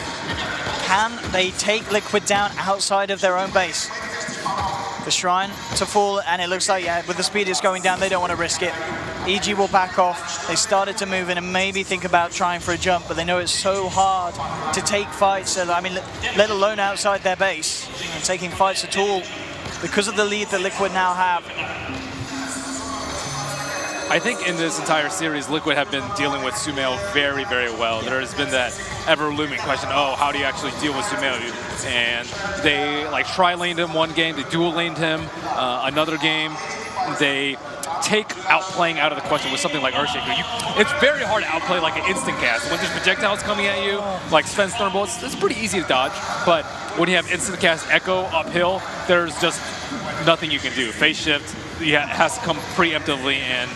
can they take Liquid down outside of their own base? The Shrine to fall, and it looks like, yeah, with the speed it's going down, they don't want to risk it. EG will back off. They started to move in and maybe think about trying for a jump, but they know it's so hard to take fights, I mean, let alone outside their base, and taking fights at all, because of the lead that Liquid now have. I think in this entire series, Liquid have been dealing with Sumail very, very well. There has been that ever-looming question, oh, how do you actually deal with Sumail? And they like tri-laned him one game, they dual-laned him another game. They take outplaying out of the question with something like Earthshaker. It's very hard to outplay like an instant cast. When there's projectiles coming at you, like Sven's Thornbolts, it's pretty easy to dodge. But when you have instant cast Echo uphill, there's just nothing you can do. Phase shift, yeah, it has to come preemptively, and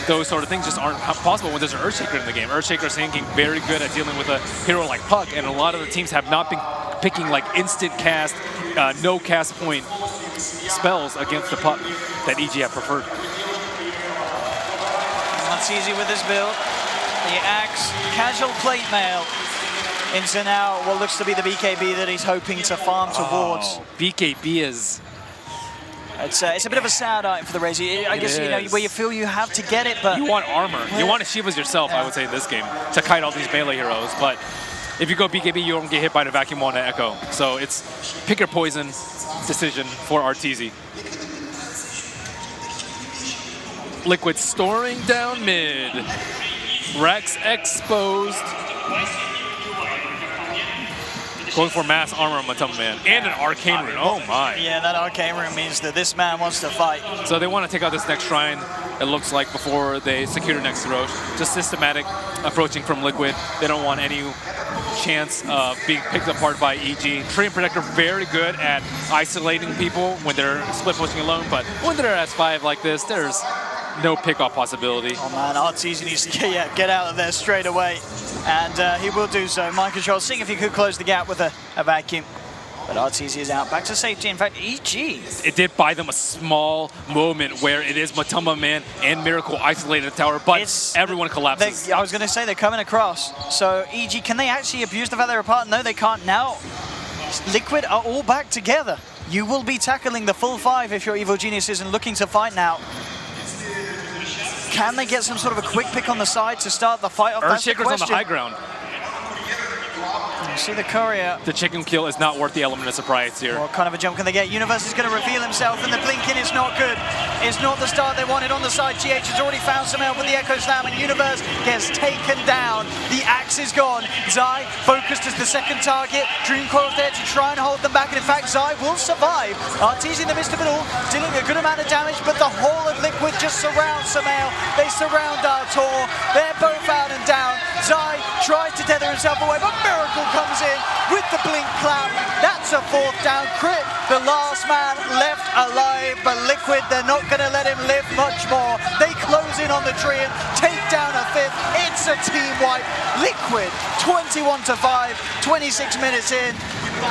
those sort of things just aren't possible when there's an Earthshaker in the game. Earthshaker is thinking very good at dealing with a hero like Puck, and a lot of the teams have not been picking like instant cast, no cast point spells against the Puck that EG have preferred. That's easy with this build. The Axe, casual plate mail into now what looks to be the BKB that he's hoping to farm towards. Oh, BKB is... It's a bit of a sad item for the Razer. I guess, you know, where you feel you have to get it, but... You want armor. You want to Shivas yourself, I would say, in this game, to kite all these melee heroes. But if you go BKB, you don't get hit by the vacuum wand at Echo. So it's pick your poison decision for Arteezy. Liquid storing down mid. Rex exposed. Going for mass armor on Matuma Man. And an arcane rune. Oh my. Yeah, that arcane rune means that this man wants to fight. So they want to take out this next shrine, it looks like, before they secure the next Roche. Just systematic approaching from Liquid. They don't want any chance of being picked apart by EG. Treant Protector very good at isolating people when they're split pushing alone, but when they're S5 like this, there's no pick-off possibility. Oh man, Arteezy needs to get out of there straight away. And he will do so. Mind control, seeing if he could close the gap with a vacuum. But Arteezy is out, back to safety. In fact, EG. It did buy them a small moment where it is Matuma Man and Miracle isolated the tower, but everyone collapses. I was going to say they're coming across. So EG, can they actually abuse the fact they're apart? No, they can't now. Liquid are all back together. You will be tackling the full 5 if you're Evil Geniuses and looking to fight now. Can they get some sort of a quick pick on the side to start the fight off? Earthshaker's on the high ground. You see the courier. The chicken kill is not worth the element of surprise here. What kind of a jump can they get? Universe is going to reveal himself, and the blinking is not good. It's not the start they wanted on the side. GH has already found some help with the Echo Slam, and Universe gets taken down. The Axe is gone. Zai focused as the second target. Dream Coil's there to try and hold them back, and in fact, Zai will survive. Arteezy in the midst of it all, dealing a good amount of damage, but the whole of Liquid just surrounds Sumail. They surround Artur. They're both out and down. Zai tries to tether himself away, but Miracle comes in with the blink clap. That's a 4th down crit. The last man left alive, but Liquid, they're not going to let him live much more. They close in on the tree and take down a 5th. It's a team wipe. Liquid 21-5, 26 minutes in.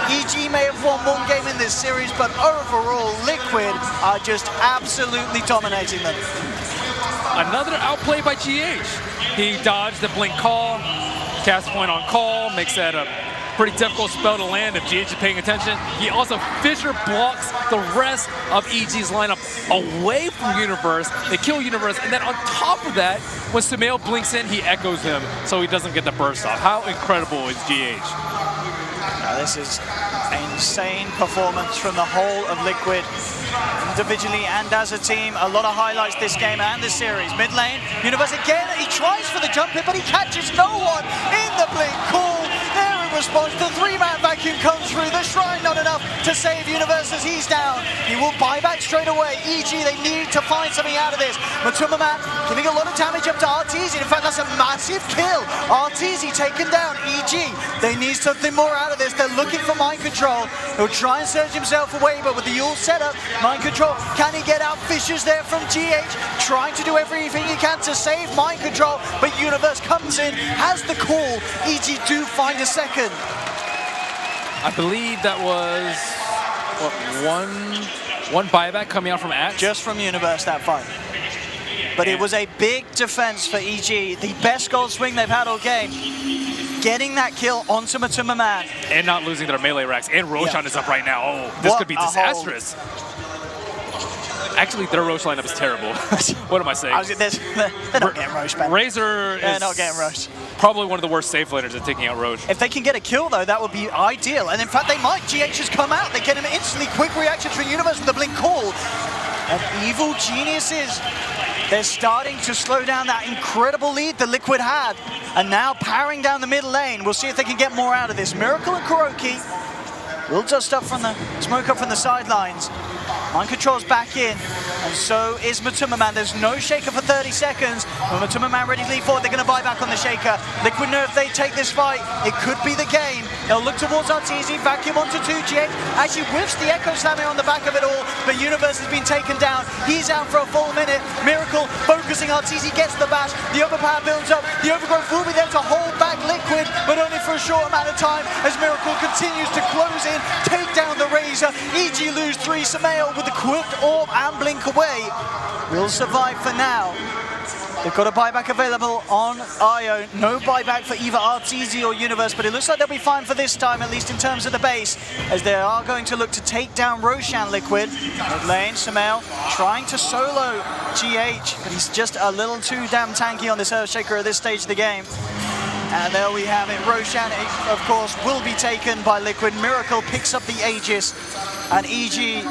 EG may have won one game in this series, but overall, Liquid are just absolutely dominating them. Another outplay by GH. He dodged the blink call, cast point on call, makes that a Pretty difficult spell to land if GH is paying attention. He also Fissure blocks the rest of EG's lineup away from Universe. They kill Universe, and then on top of that, when Sumail blinks in, he echoes him so he doesn't get the burst off. How incredible is GH? This is an insane performance from the whole of Liquid, individually and as a team. A lot of highlights this game and this series. Mid lane, Universe again, he tries for the jump hit, but he catches no one in the blink. Cool. There in response, the three-man vacuum comes through. The Shrine not enough to save Universe as he's down. He will buy back straight away. EG, they need to find something out of this. Matuma giving a lot of damage up to Arteezy. In fact, that's a massive kill. Arteezy taken down. EG, they need something more out of this. They're looking for mind control. He'll try and surge himself away, but with the Yule setup, mind control, can he get out? Fissures there from GH, trying to do everything he can to save mind control, but Universe comes in, has the call. EG do find a second. I believe that was, what, one buyback coming out from Axe? Just from Universe, that fight. But it was a big defense for EG, the best gold swing they've had all game. Getting that kill onto Matuma Man. And not losing their melee racks. And Roshan is up right now. Oh, this could be disastrous. Actually, their Roche lineup is terrible. What am I saying? They're not getting Roche, man. Razor They're not getting Roche. Probably one of the worst safe laners at taking out Roche. If they can get a kill, though, that would be ideal. And in fact, they might. GH has come out. They get him instantly. Quick reaction from Universe with the blink call. And Evil Geniuses, they're starting to slow down that incredible lead that Liquid had. And now powering down the mid lane. We'll see if they can get more out of this. Miracle and Kuroki will dust up from the smoke up from the sidelines. Mind control's back in, and so is Matuma Man. There's no shaker for 30 seconds. When Matuma Man ready to lead forward, they're going to buy back on the shaker. Liquid know if they take this fight, it could be the game. They'll look towards Arteezy, vacuum onto 2GH. Actually whiffs the Echo Slammer on the back of it all, but Universe has been taken down. He's out for a full minute. Miracle focusing, Arteezy gets the bash. The overpower builds up. The overgrowth will be there to hold back Liquid, but only for a short amount of time as Miracle continues to close in, take down the Razor. EG lose 3. Sumail with the Quipped Orb and Blink away will survive for now. They've got a buyback available on IO. No buyback for either Arteezy or Universe, but it looks like they'll be fine for this time, at least in terms of the base, as they are going to look to take down Roshan Liquid. Mid lane, Sumail trying to solo GH, but he's just a little too damn tanky on this Earthshaker at this stage of the game. And there we have it. Roshan, of course, will be taken by Liquid. Miracle picks up the Aegis, and EG,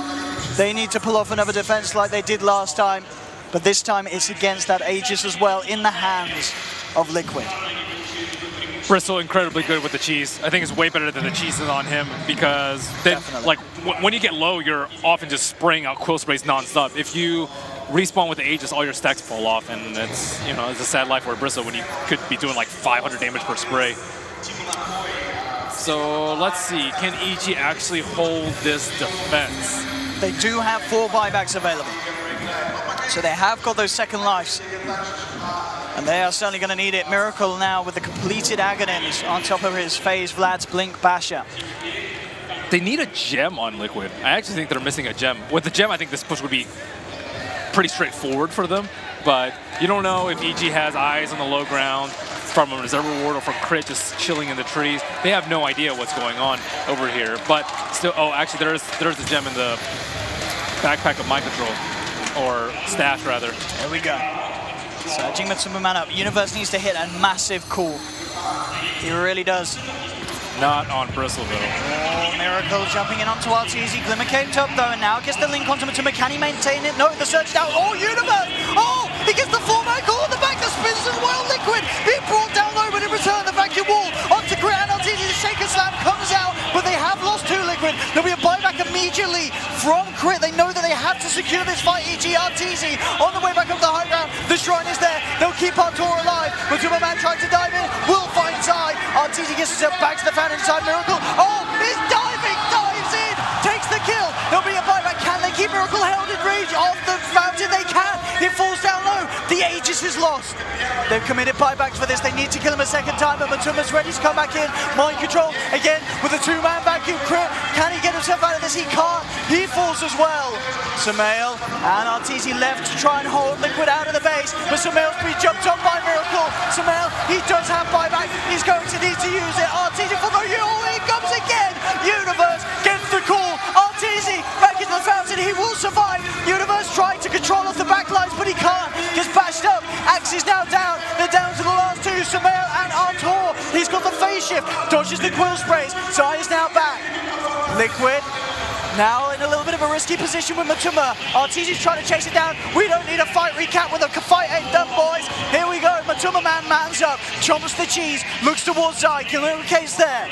they need to pull off another defense like they did last time, but this time it's against that Aegis as well, in the hands of Liquid. Bristle incredibly good with the cheese. I think it's way better than the cheese is on him, because then, like, when you get low, you're often just spraying out quill sprays non-stop. If you respawn with the Aegis, all your stacks fall off, and it's, you know, it's a sad life for Bristle when you could be doing like 500 damage per spray. So let's see, can EG actually hold this defense? They do have 4 buybacks available, so they have got those second lives, and they are certainly going to need it. Miracle now with the completed Aghanims on top of his phase, Vlad's Blink Basher. They need a gem on Liquid. I actually think they're missing a gem. With the gem, I think this push would be pretty straightforward for them, but you don't know if EG has eyes on the low ground from a reserve reward or from crit just chilling in the trees. They have no idea what's going on over here, but still, oh, actually there's the gem in the backpack of mind control, or stash rather. There we go. Surging Matuma Man up. Universe needs to hit a massive call. He really does. Not on Bristle though. Oh, Miracle jumping in onto Arteezy. Glimmer came top though, and now gets the link onto Matuma. Can he maintain it? No, the surge down. Oh, Universe! Oh, he gets the fullback call on the back. The spins as well. Liquid being brought down low, but in return the vacuum wall onto Grit, and Arteezy. The shaker slam comes out, but they have lost 2 Liquid. There'll be a buyback immediately from Crit. They know that they have to secure this fight. EG Arteezy on the way back up the high ground. The Shrine is there. They'll keep Artura alive. Matuma Man trying to dive in. Will find Zai. Arteezy gets himself back to the fan inside. Miracle. Oh, he's diving. Dives in. Takes the kill. There'll be a buyback. Can they keep Miracle held in range of the fountain? They can. It falls down low. The Aegis is lost. They've committed buybacks for this. They need to kill him a second time, but Matuma's ready to come back in. Mind control again with a two-man vacuum crit. Can he get himself out of this? He can't. He falls as well. Sumail and Arteezy left to try and hold Liquid out of the base, but Sumail's been jumped on by Miracle. Sumail, he does have buyback. He's going to need to use it. Arteezy for the here comes again. Universe gets the call. Arteezy back into the fountain. He will survive. Universe trying to control off the backlines, but he can't. Gets bashed up. Axe is now down. They're down to the last two. Sumail and Artur. He's got the phase shift. Dodges the quill sprays. Zai is now back. Liquid now in a little bit of a risky position with Matuma. Arteezy's trying to chase it down. We don't need a fight recap with a fight ain't done, boys. Here we go. Matuma mans up. Chomps the cheese. Looks towards Zai. Communicates there.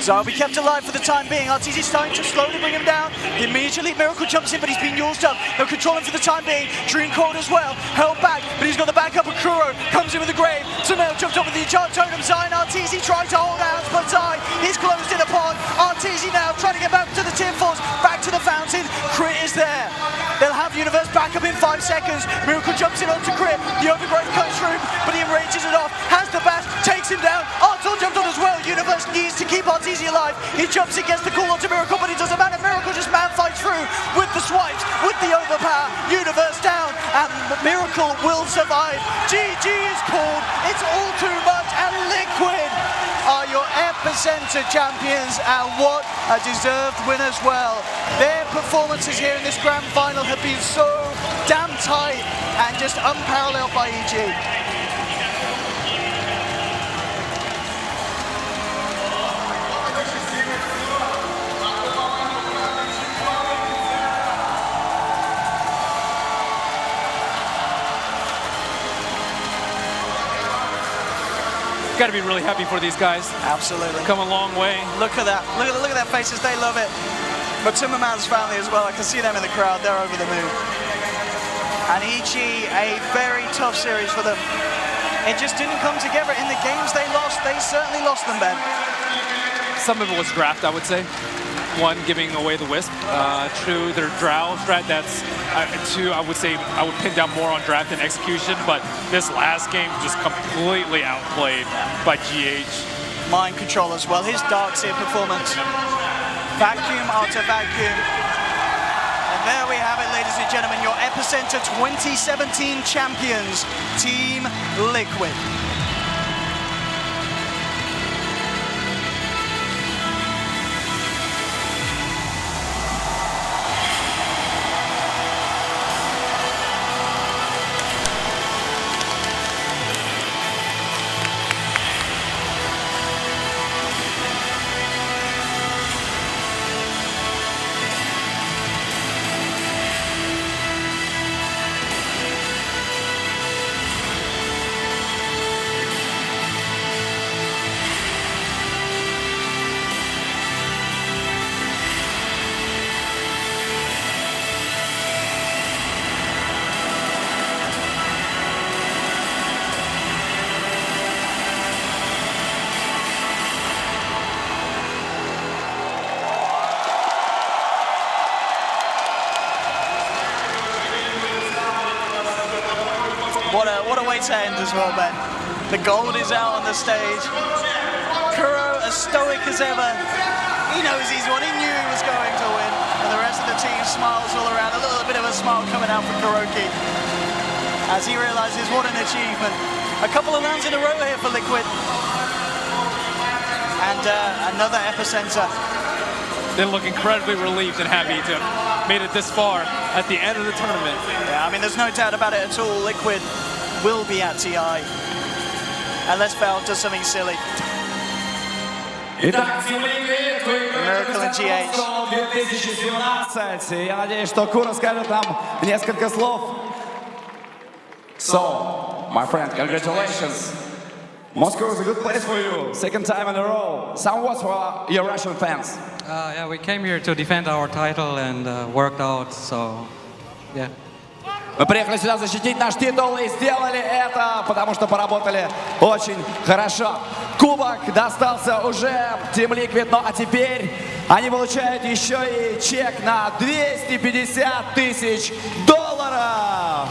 Zai will be kept alive for the time being. Arteezy's starting to slowly bring him down. Immediately Miracle jumps in, but he's been used up. They'll control him for the time being. Dream Cold as well. Held back, but he's got the backup of Kuro. Comes in with the grave. Sumail jumps up with the enchant totem. Zai and Arteezy trying to hold out, but Zai, he's closed in upon. Arteezy now trying to get back to the Team Force. Back to the fountain. Crit is there. They'll have Universe back up in 5 seconds. Miracle jumps in onto Crit. The overgrowth comes through, but he enrages it off. Has the bash, takes him down. Artur jumps on as well. Universe needs to keep Arteezy alive. He jumps in, gets the call onto Miracle, but it doesn't matter. Miracle just man fights through with the swipes, with the overpower. Universe down, and Miracle will survive. GG is called. It's all too much, and Liquid are your EPICENTER champions, and what a deserved win as well. Their performances here in this grand final have been so damn tight and just unparalleled by EG. Got to be really happy for these guys. Absolutely. Come a long way. Look at that. Look at their faces. They love it. Matuma Man's family as well. I can see them in the crowd. They're over the moon. And EG, a very tough series for them. It just didn't come together in the games they lost. They certainly lost them, Ben. Some of it was draft, I would say. One, giving away the Wisp. Two, their Drow strat, that's... two, I would say I would pin down more on draft than execution, but this last game just completely outplayed by GH. Mind control as well. His Darkseer performance. Vacuum after vacuum. And there we have it, ladies and gentlemen, your EPICENTER 2017 champions, Team Liquid. What a way to end as well, Ben. The gold is out on the stage. Kuro, as stoic as ever. He knows he's won. He knew he was going to win. And the rest of the team smiles all around. A little bit of a smile coming out from Kuroki as he realizes what an achievement. A couple of rounds in a row here for Liquid. And another EPICENTER. They look incredibly relieved and happy to have made it this far at the end of the tournament. Yeah, I mean, there's no doubt about it at all. Liquid will be at TI. Unless Valve does something silly. Итак, Team Liquid, Miracle and GH. 2017. Я надеюсь, что Кура скажет нам несколько слов. So, my friend, congratulations. Moscow is a good place for you. Second time in a row. Some words for your Russian fans. Yeah, we came here to defend our title and worked out, so yeah. Мы приехали сюда защитить наш титул и сделали это, потому что поработали очень хорошо. Кубок достался уже Team Liquid, ну а теперь они получают еще и чек на $250 000.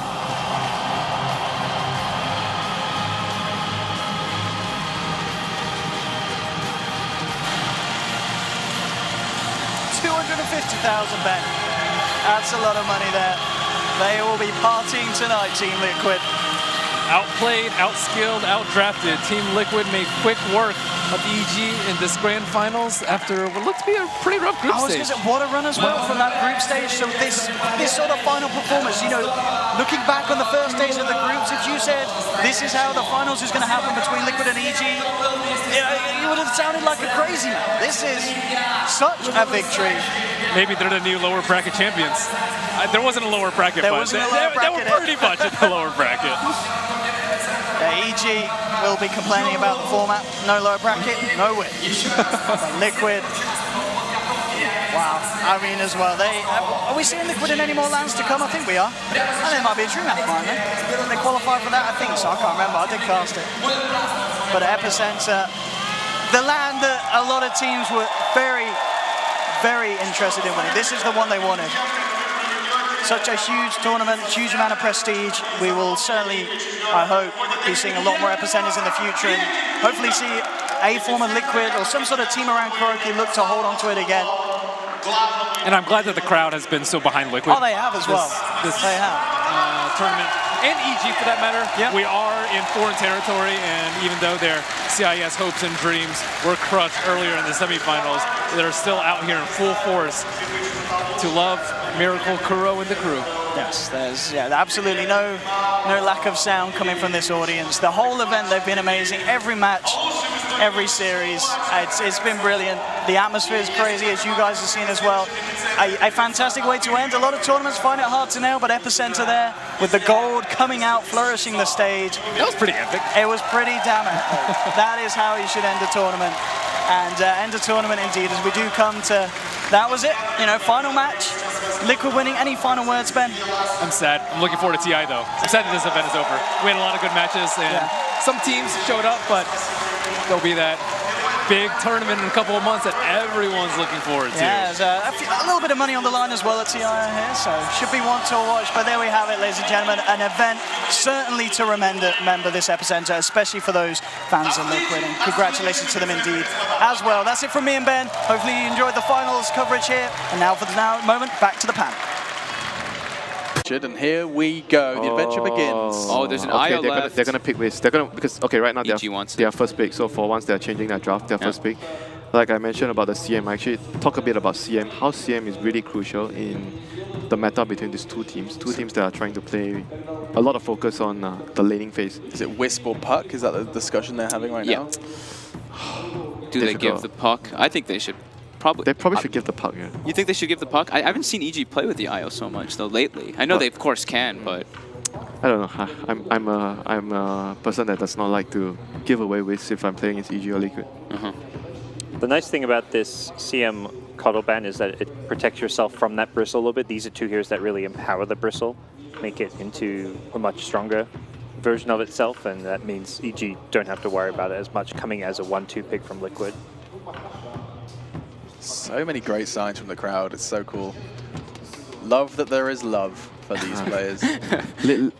250,000, Ben. That's a lot of money there. They will be partying tonight, Team Liquid. Outplayed, outskilled, outdrafted. Team Liquid made quick work of EG in this grand finals after what looked to be a pretty rough group stage. What a run as well from that group stage. So this sort of final performance, you know, looking back on the first days of the groups, if you said this is how the finals is going to happen between Liquid and EG, you would have sounded like a crazy man. This is such a victory. Maybe they're the new lower bracket champions. There wasn't a lower bracket, There but wasn't a lower they were bracket. pretty much in the lower bracket. EG will be complaining about the format. No lower bracket, no win. Liquid. Wow. I mean, as well, are we seeing Liquid in any more lands to come? I think we are. And there might be a DreamHack finally. Did they qualify for that? I think so. I can't remember. I did cast it. But EPICENTER, the land that a lot of teams were very, very interested in winning. This is the one they wanted. Such a huge tournament, huge amount of prestige. We will certainly, I hope, be seeing a lot more EPICENTERs in the future and hopefully see a form of Liquid or some sort of team around KuroKy look to hold on to it again. And I'm glad that the crowd has been so behind Liquid. Oh, they have as well. This they have. Tournament. And EG, for that matter. Yep. We are in foreign territory, and even though their CIS hopes and dreams were crushed earlier in the semifinals, they're still out here in full force to love Miracle, Kuro, and the crew. Yes, there's absolutely no lack of sound coming from this audience. The whole event, they've been amazing. Every match, every series, it's been brilliant. The atmosphere is crazy, as you guys have seen as well. A fantastic way to end. A lot of tournaments find it hard to nail, but EPICENTER there with the gold coming out, flourishing the stage. That was pretty epic. It was pretty damn epic. That is how you should end a tournament. And end a tournament indeed, as we do come to, that was it, you know, final match. Liquid winning. Any final words, Ben? I'm sad. I'm looking forward to TI though. I'm sad that this event is over. We had a lot of good matches and some teams showed up, but there'll be that big tournament in a couple of months that everyone's looking forward to. Yeah, there's a little bit of money on the line as well at TI here, so should be one to watch. But there we have it, ladies and gentlemen, an event certainly to remember this EPICENTER, especially for those fans of Liquid, and congratulations to them indeed as well. That's it from me and Ben. Hopefully you enjoyed the finals coverage here, and now for the moment, back to the panel. And here we go. The adventure begins. Oh, there's an IO left. They're gonna pick Wiz. They're gonna because right now EG wants they are first pick. So for once they're changing their draft, their first pick. Like I mentioned about the CM, I actually talk a bit about CM. How CM is really crucial in the meta between these two teams. Two teams that are trying to play a lot of focus on the laning phase. Is it Wisp or Puck? Is that the discussion they're having right now? Do they give the Puck? I think they should. They probably should give the Puck, yeah. You think they should give the Puck? I haven't seen EG play with the IO so much though lately. I know they of course can, but I don't know. I'm a person that does not like to give away Wiz if I'm playing against EG or Liquid. The nice thing about this CM Cuddle Band is that it protects yourself from that bristle a little bit. These are two heroes that really empower the bristle, make it into a much stronger version of itself, and that means EG don't have to worry about it as much coming as a 1-2 pick from Liquid. So many great signs from the crowd. It's so cool. Love that there is love for these players.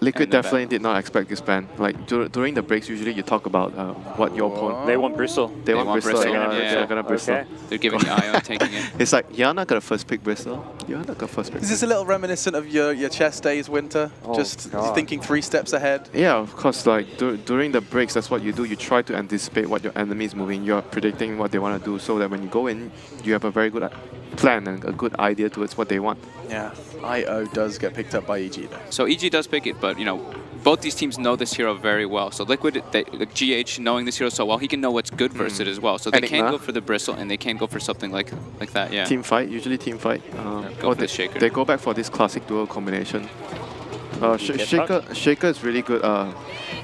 Liquid definitely did not expect this ban. Like during the breaks, usually you talk about what your opponent. They want bristle. They want bristle. They're gonna bristle. Okay. they're giving the IO taking it. It's like you're not gonna first pick bristle. You're not gonna first pick. Is this a little reminiscent of your chess days, Winter? Just thinking 3 steps ahead? Yeah, of course. Like during the breaks, that's what you do. You try to anticipate what your enemy is moving. You're predicting what they want to do, so that when you go in, you have a very good plan and a good idea towards what they want. Yeah, IO does get picked up by EG though. So EG does pick it, but you know, both these teams know this hero very well. So Liquid, GH knowing this hero so well, he can know what's good versus it as well. So they can go for the bristle and they can go for something like that. Yeah. Team fight, usually team fight. Go for the shaker. They go back for this classic dual combination. Shaker is really good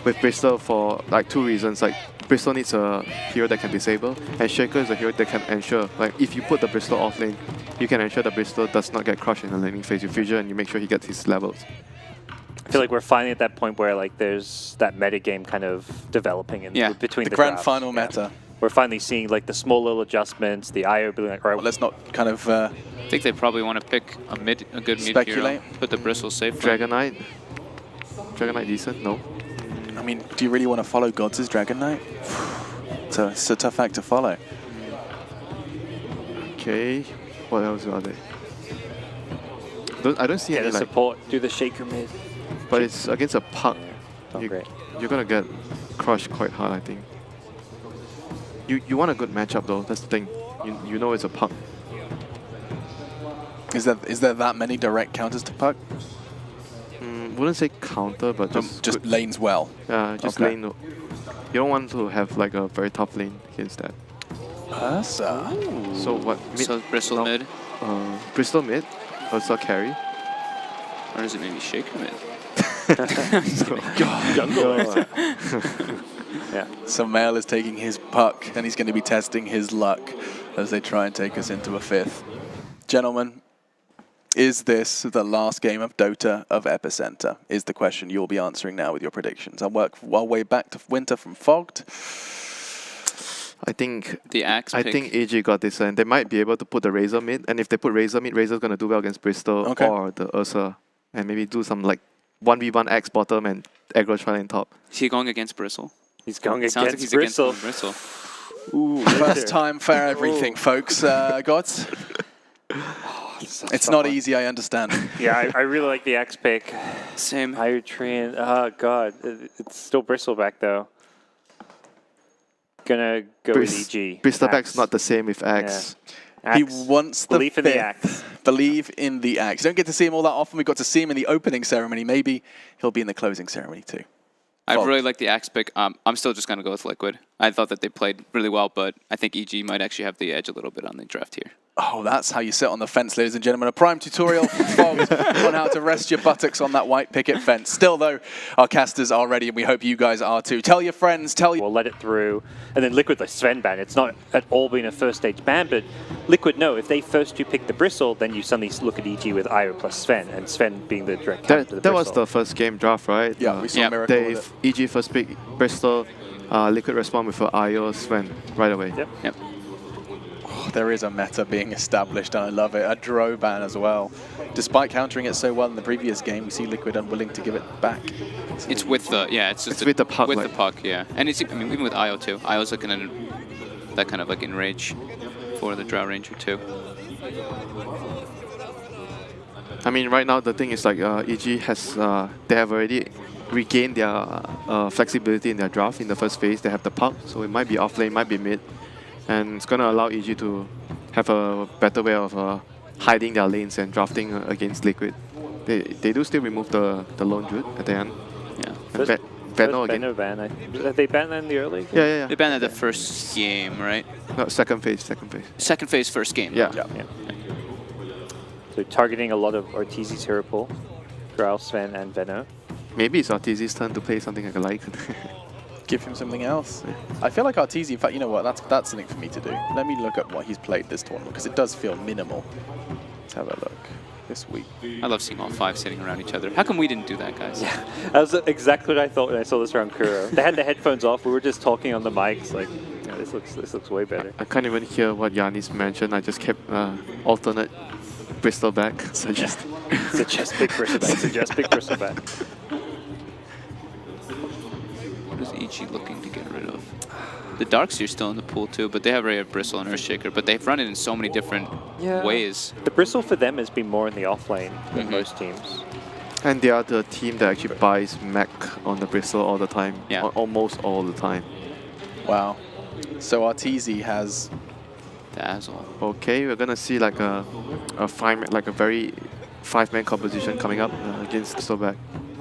with Bristle for like 2 reasons. Like Bristle needs a hero that can disable, and Shaker is a hero that can ensure, like if you put the Bristle off lane, you can ensure the Bristle does not get crushed in the laning phase. You fusion and you make sure he gets his levels. I feel like we're finally at that point where like there's that meta game kind of developing in between the grand drafts. final meta. We're finally seeing like the small little adjustments, the IO being like, all right, Well, let's not kind of I think they probably want to pick a good mid hero, put the bristle safe. Dragon Knight decent? No. I mean, do you really want to follow Gods' Dragon Knight? It's a tough act to follow. Okay. What else are they? I don't see Get any a like, support, do the shaker mid. but it's against a puck. Not great. You're gonna get crushed quite hard, I think. You want a good matchup though. That's the thing. You know it's a puck. Is there that many direct counters to puck? Wouldn't say counter, but Just lanes well. Yeah, just Okay. lane. You don't want to have like a very tough lane against that. Ursa. So what? Mid, So Bristle no, mid, Bristol mid. Ursa carry. or is it maybe Shaker mid? Jungle. Yeah. So Mail is taking his puck, and he's going to be testing his luck as they try and take us into a fifth. Gentlemen, is this the last game of Dota of Epicenter? Is the question you'll be answering now with your predictions. I'll work our way back to Winter from Fogged. I think The Axe I pick. think AG got this, and they might be able to put the Razor mid. And if they put Razor mid, Razor's gonna do well against Bristol Okay. or the Ursa, and maybe do some like 1v1 X bottom and aggro tri lane top. Is he going against Bristle? He's going It sounds like against he's Bristle. against Bristle. Ooh, First time for everything, folks. Gods. It's not easy, I understand. Yeah, I really like the X pick. Same. Higher Treant. Oh, God. It's still Bristleback, though. Gonna go with EG. Bristleback's Axe. not the same with X. Yeah. He Axe. wants the Belief in the fifth. Axe. Believe in the Axe. You don't get to see him all that often. We got to see him in the opening ceremony. Maybe he'll be in the closing ceremony too. I Fogged. really like the Axe pick. I'm still just going to go with Liquid. I thought that they played really well, but I think EG might actually have the edge a little bit on the draft here. Oh, that's how you sit on the fence, ladies and gentlemen. A prime tutorial from Fogged on how to rest your buttocks on that white picket fence. Still, though, our casters are ready, and we hope you guys are too. Tell your friends, tell your... We'll let it through. And then Liquid, the Sven ban. It's not at all been a first stage ban, but Liquid, no. If they first do pick the Bristle, then you suddenly look at EG with Io plus Sven, and Sven being the direct counter to the That was Bristle. the first game draft, right? Yeah, we saw Yeah. Miracle They with it. EG first pick Bristol, Liquid respond with IO Sven right away. Yep. Yep. There is a meta being established, and I love it. A Dro ban as well. Despite countering it so well in the previous game, we see Liquid unwilling to give it back. It's with the, yeah, it's just It's with the puck, With like- the puck, yeah. And it's, I mean, even with IO too. IO's like that kind of like enrage for the Drow Ranger too. I mean, right now the thing is like EG has they have already regained their flexibility in their draft in the first phase. They have the puck, so it might be off lane, might be mid, and it's gonna allow EG to have a better way of hiding their lanes and drafting against Liquid. They do still remove the lone druid at the end. Yeah. And First- Venno First again. Venno ban. Have they banned that in the early? Yeah. They banned at the first game, right? No, second phase. Second phase, first game. Yeah. Yeah. Yeah. So targeting a lot of Ortizi's hero pool, Drow, Sven, and Venno. Maybe it's Ortiz's turn to play something like a like. Give him something else. I feel like Arteezy, in fact, you know what, that's something for me to do. Let me look at what he's played this tournament, because it does feel minimal. Let's have a look this week. I love seeing all five sitting around each other. How come we didn't do that, guys? Yeah, that was exactly what I thought when I saw this around Kuro. They had the headphones off. We were just talking on the mics. Like, yeah, this looks way better. I can't even hear what Yannis mentioned. I just kept alternate Bristol back. So just Suggest big Bristleback. Suggest big Bristleback. What is EG looking to get rid of? The Darkseer's still in the pool too, but they have already have Bristle and Earthshaker, but they've run it in so many different ways. The Bristle for them has been more in the off lane than Mhm. most teams. and they are the team that actually buys mech on the Bristol all the time. Yeah. Almost all the time. Wow. So Arteezy has... Dazzle. Okay, we're gonna see like a very five-man composition coming up against Bristleback.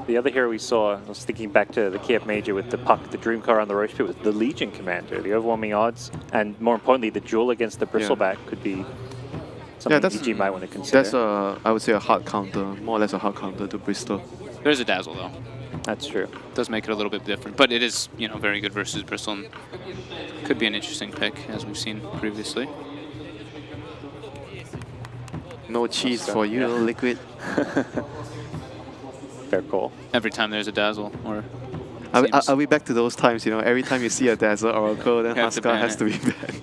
The other hero we saw, I was thinking back to the Kiev Major with the puck, the Dream Car on the Roche Pit, was the Legion Commander. The overwhelming odds, and more importantly, the duel against the Bristleback could be something EG might want to consider. That's I would say a hard counter, more or less a hard counter to Bristol. There's a Dazzle though. That's true. Does make it a little bit different, but it is, you know, very good versus Bristle. And could be an interesting pick, as we've seen previously. No cheese for you, Yeah. Liquid. Fair call. Every time there's a Dazzle, or Are we back to those times, you know, every time you see a Dazzle or a Oracle, then You have to Huskar ban has it. to be banned.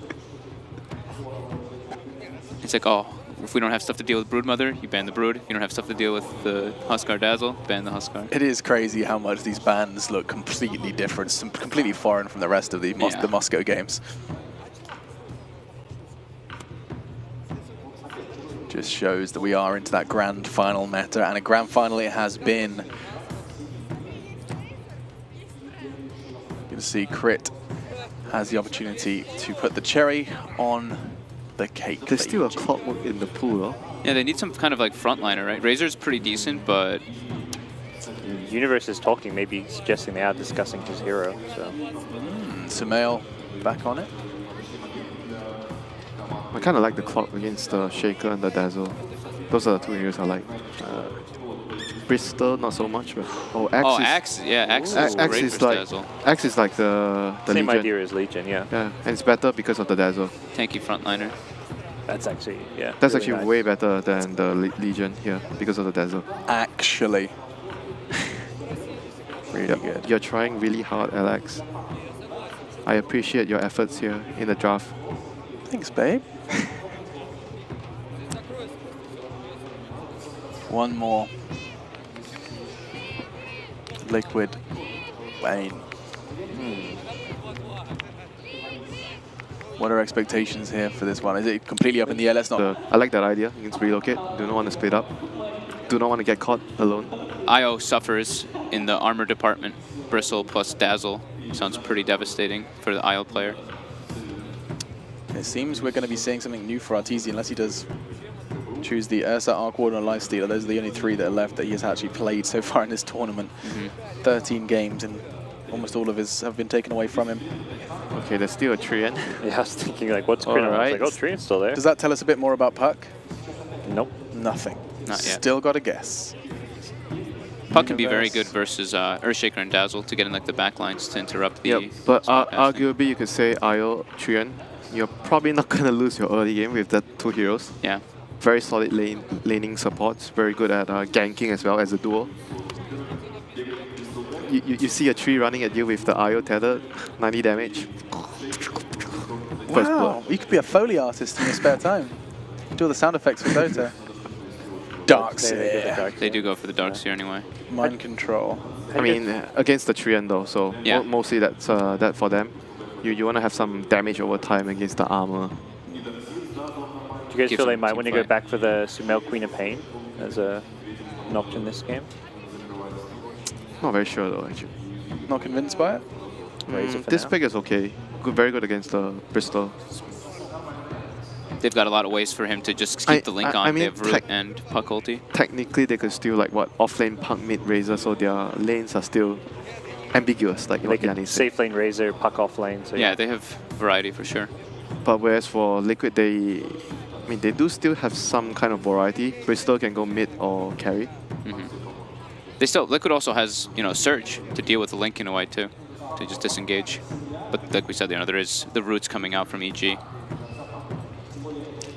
it's like, oh, if we don't have stuff to deal with Broodmother, you ban the Brood. If you don't have stuff to deal with the Huskar Dazzle, ban the Huskar. It is crazy how much these bans look completely different, completely foreign from the rest of the Yeah. Moscow games. Just shows that we are into that grand final meta, and a grand final it has been. You can see Crit has the opportunity to put the cherry on the cake. There's still a clockwork in the pool, though. Yeah, they need some kind of like frontliner, right? Razor's pretty decent, but Universe is talking, maybe suggesting they are discussing his hero. So Sumail back on it. I kind of like the clock against the Shaker and the Dazzle. Those are the two heroes I like. Bristol, not so much, but Axe, yeah, Axe is Axe great is for like Dazzle. Axe is like the same Legion. idea as Legion, yeah. Yeah, and it's better because of the Dazzle. Tanky frontliner. That's actually, yeah. That's really actually nice. way better than the Legion here because of the Dazzle. Actually. Really good. You're trying really hard, Alex. I appreciate your efforts here in the draft. Thanks, babe. One more. Liquid. Wayne. What are expectations here for this one? Is it completely up in the air? Let's not. I like that idea. You can relocate. Do not want to split up. Do not want to get caught alone. IO suffers in the armor department. Bristle plus Dazzle sounds pretty devastating for the IO player. It seems we're going to be seeing something new for Arteezy unless he does choose the Ursa, Arc Warden, and Life Stealer. Those are the only three that are left that he has actually played so far in this tournament. 13 games, and almost all of his have been taken away from him. Okay, there's still a Trian. Yeah, I was thinking like, what's Crit? I was like, oh, Trian's still there. Does that tell us a bit more about Puck? Nope. Nothing. Not yet. Still got to guess. Puck can be very good versus Earthshaker and Dazzle to get in like the back lines to interrupt the. Yep, but spot casting. arguably you could say IO, Trian, you're probably not going to lose your early game with that two heroes. Yeah. Very solid laning supports, very good at ganking as well as a duo. You see a tree running at you with the IO tethered, 90 damage. First Wow, you could be a Foley artist in your spare time. Do all the sound effects for Dota. Darkseer. They do go for the Darkseer anyway. Mind control. I mean, against the Trian though, so Yeah. mostly that's that for them. You want to have some damage over time against the armor. Do you guys Gives feel they them might team want to play. go back for the Sumail Queen of Pain as an option this game? Not very sure though, actually. Not convinced by it? Razor for This now. pick is okay. Good, very good against the Bristol. They've got a lot of ways for him to just keep the link on. I mean, they have Root and Puck ulti. Technically, they could still like what offlane Punk mid Razor, so their lanes are still ambiguous, like They what can Yanni said. safe lane Razor, Puck off lane. So Yeah, they have variety for sure. But whereas for Liquid, they do still have some kind of variety. Bristol can go mid or carry. Liquid also has, Surge to deal with the link in a way too, to just disengage. But like we said, there is the roots coming out from EG.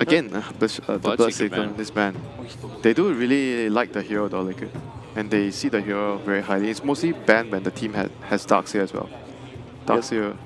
Again, the Bloodseeker, this band, they do really like the hero though, Liquid. And they see the hero very highly. It's mostly banned when the team has Darkseer as well. Darkseer,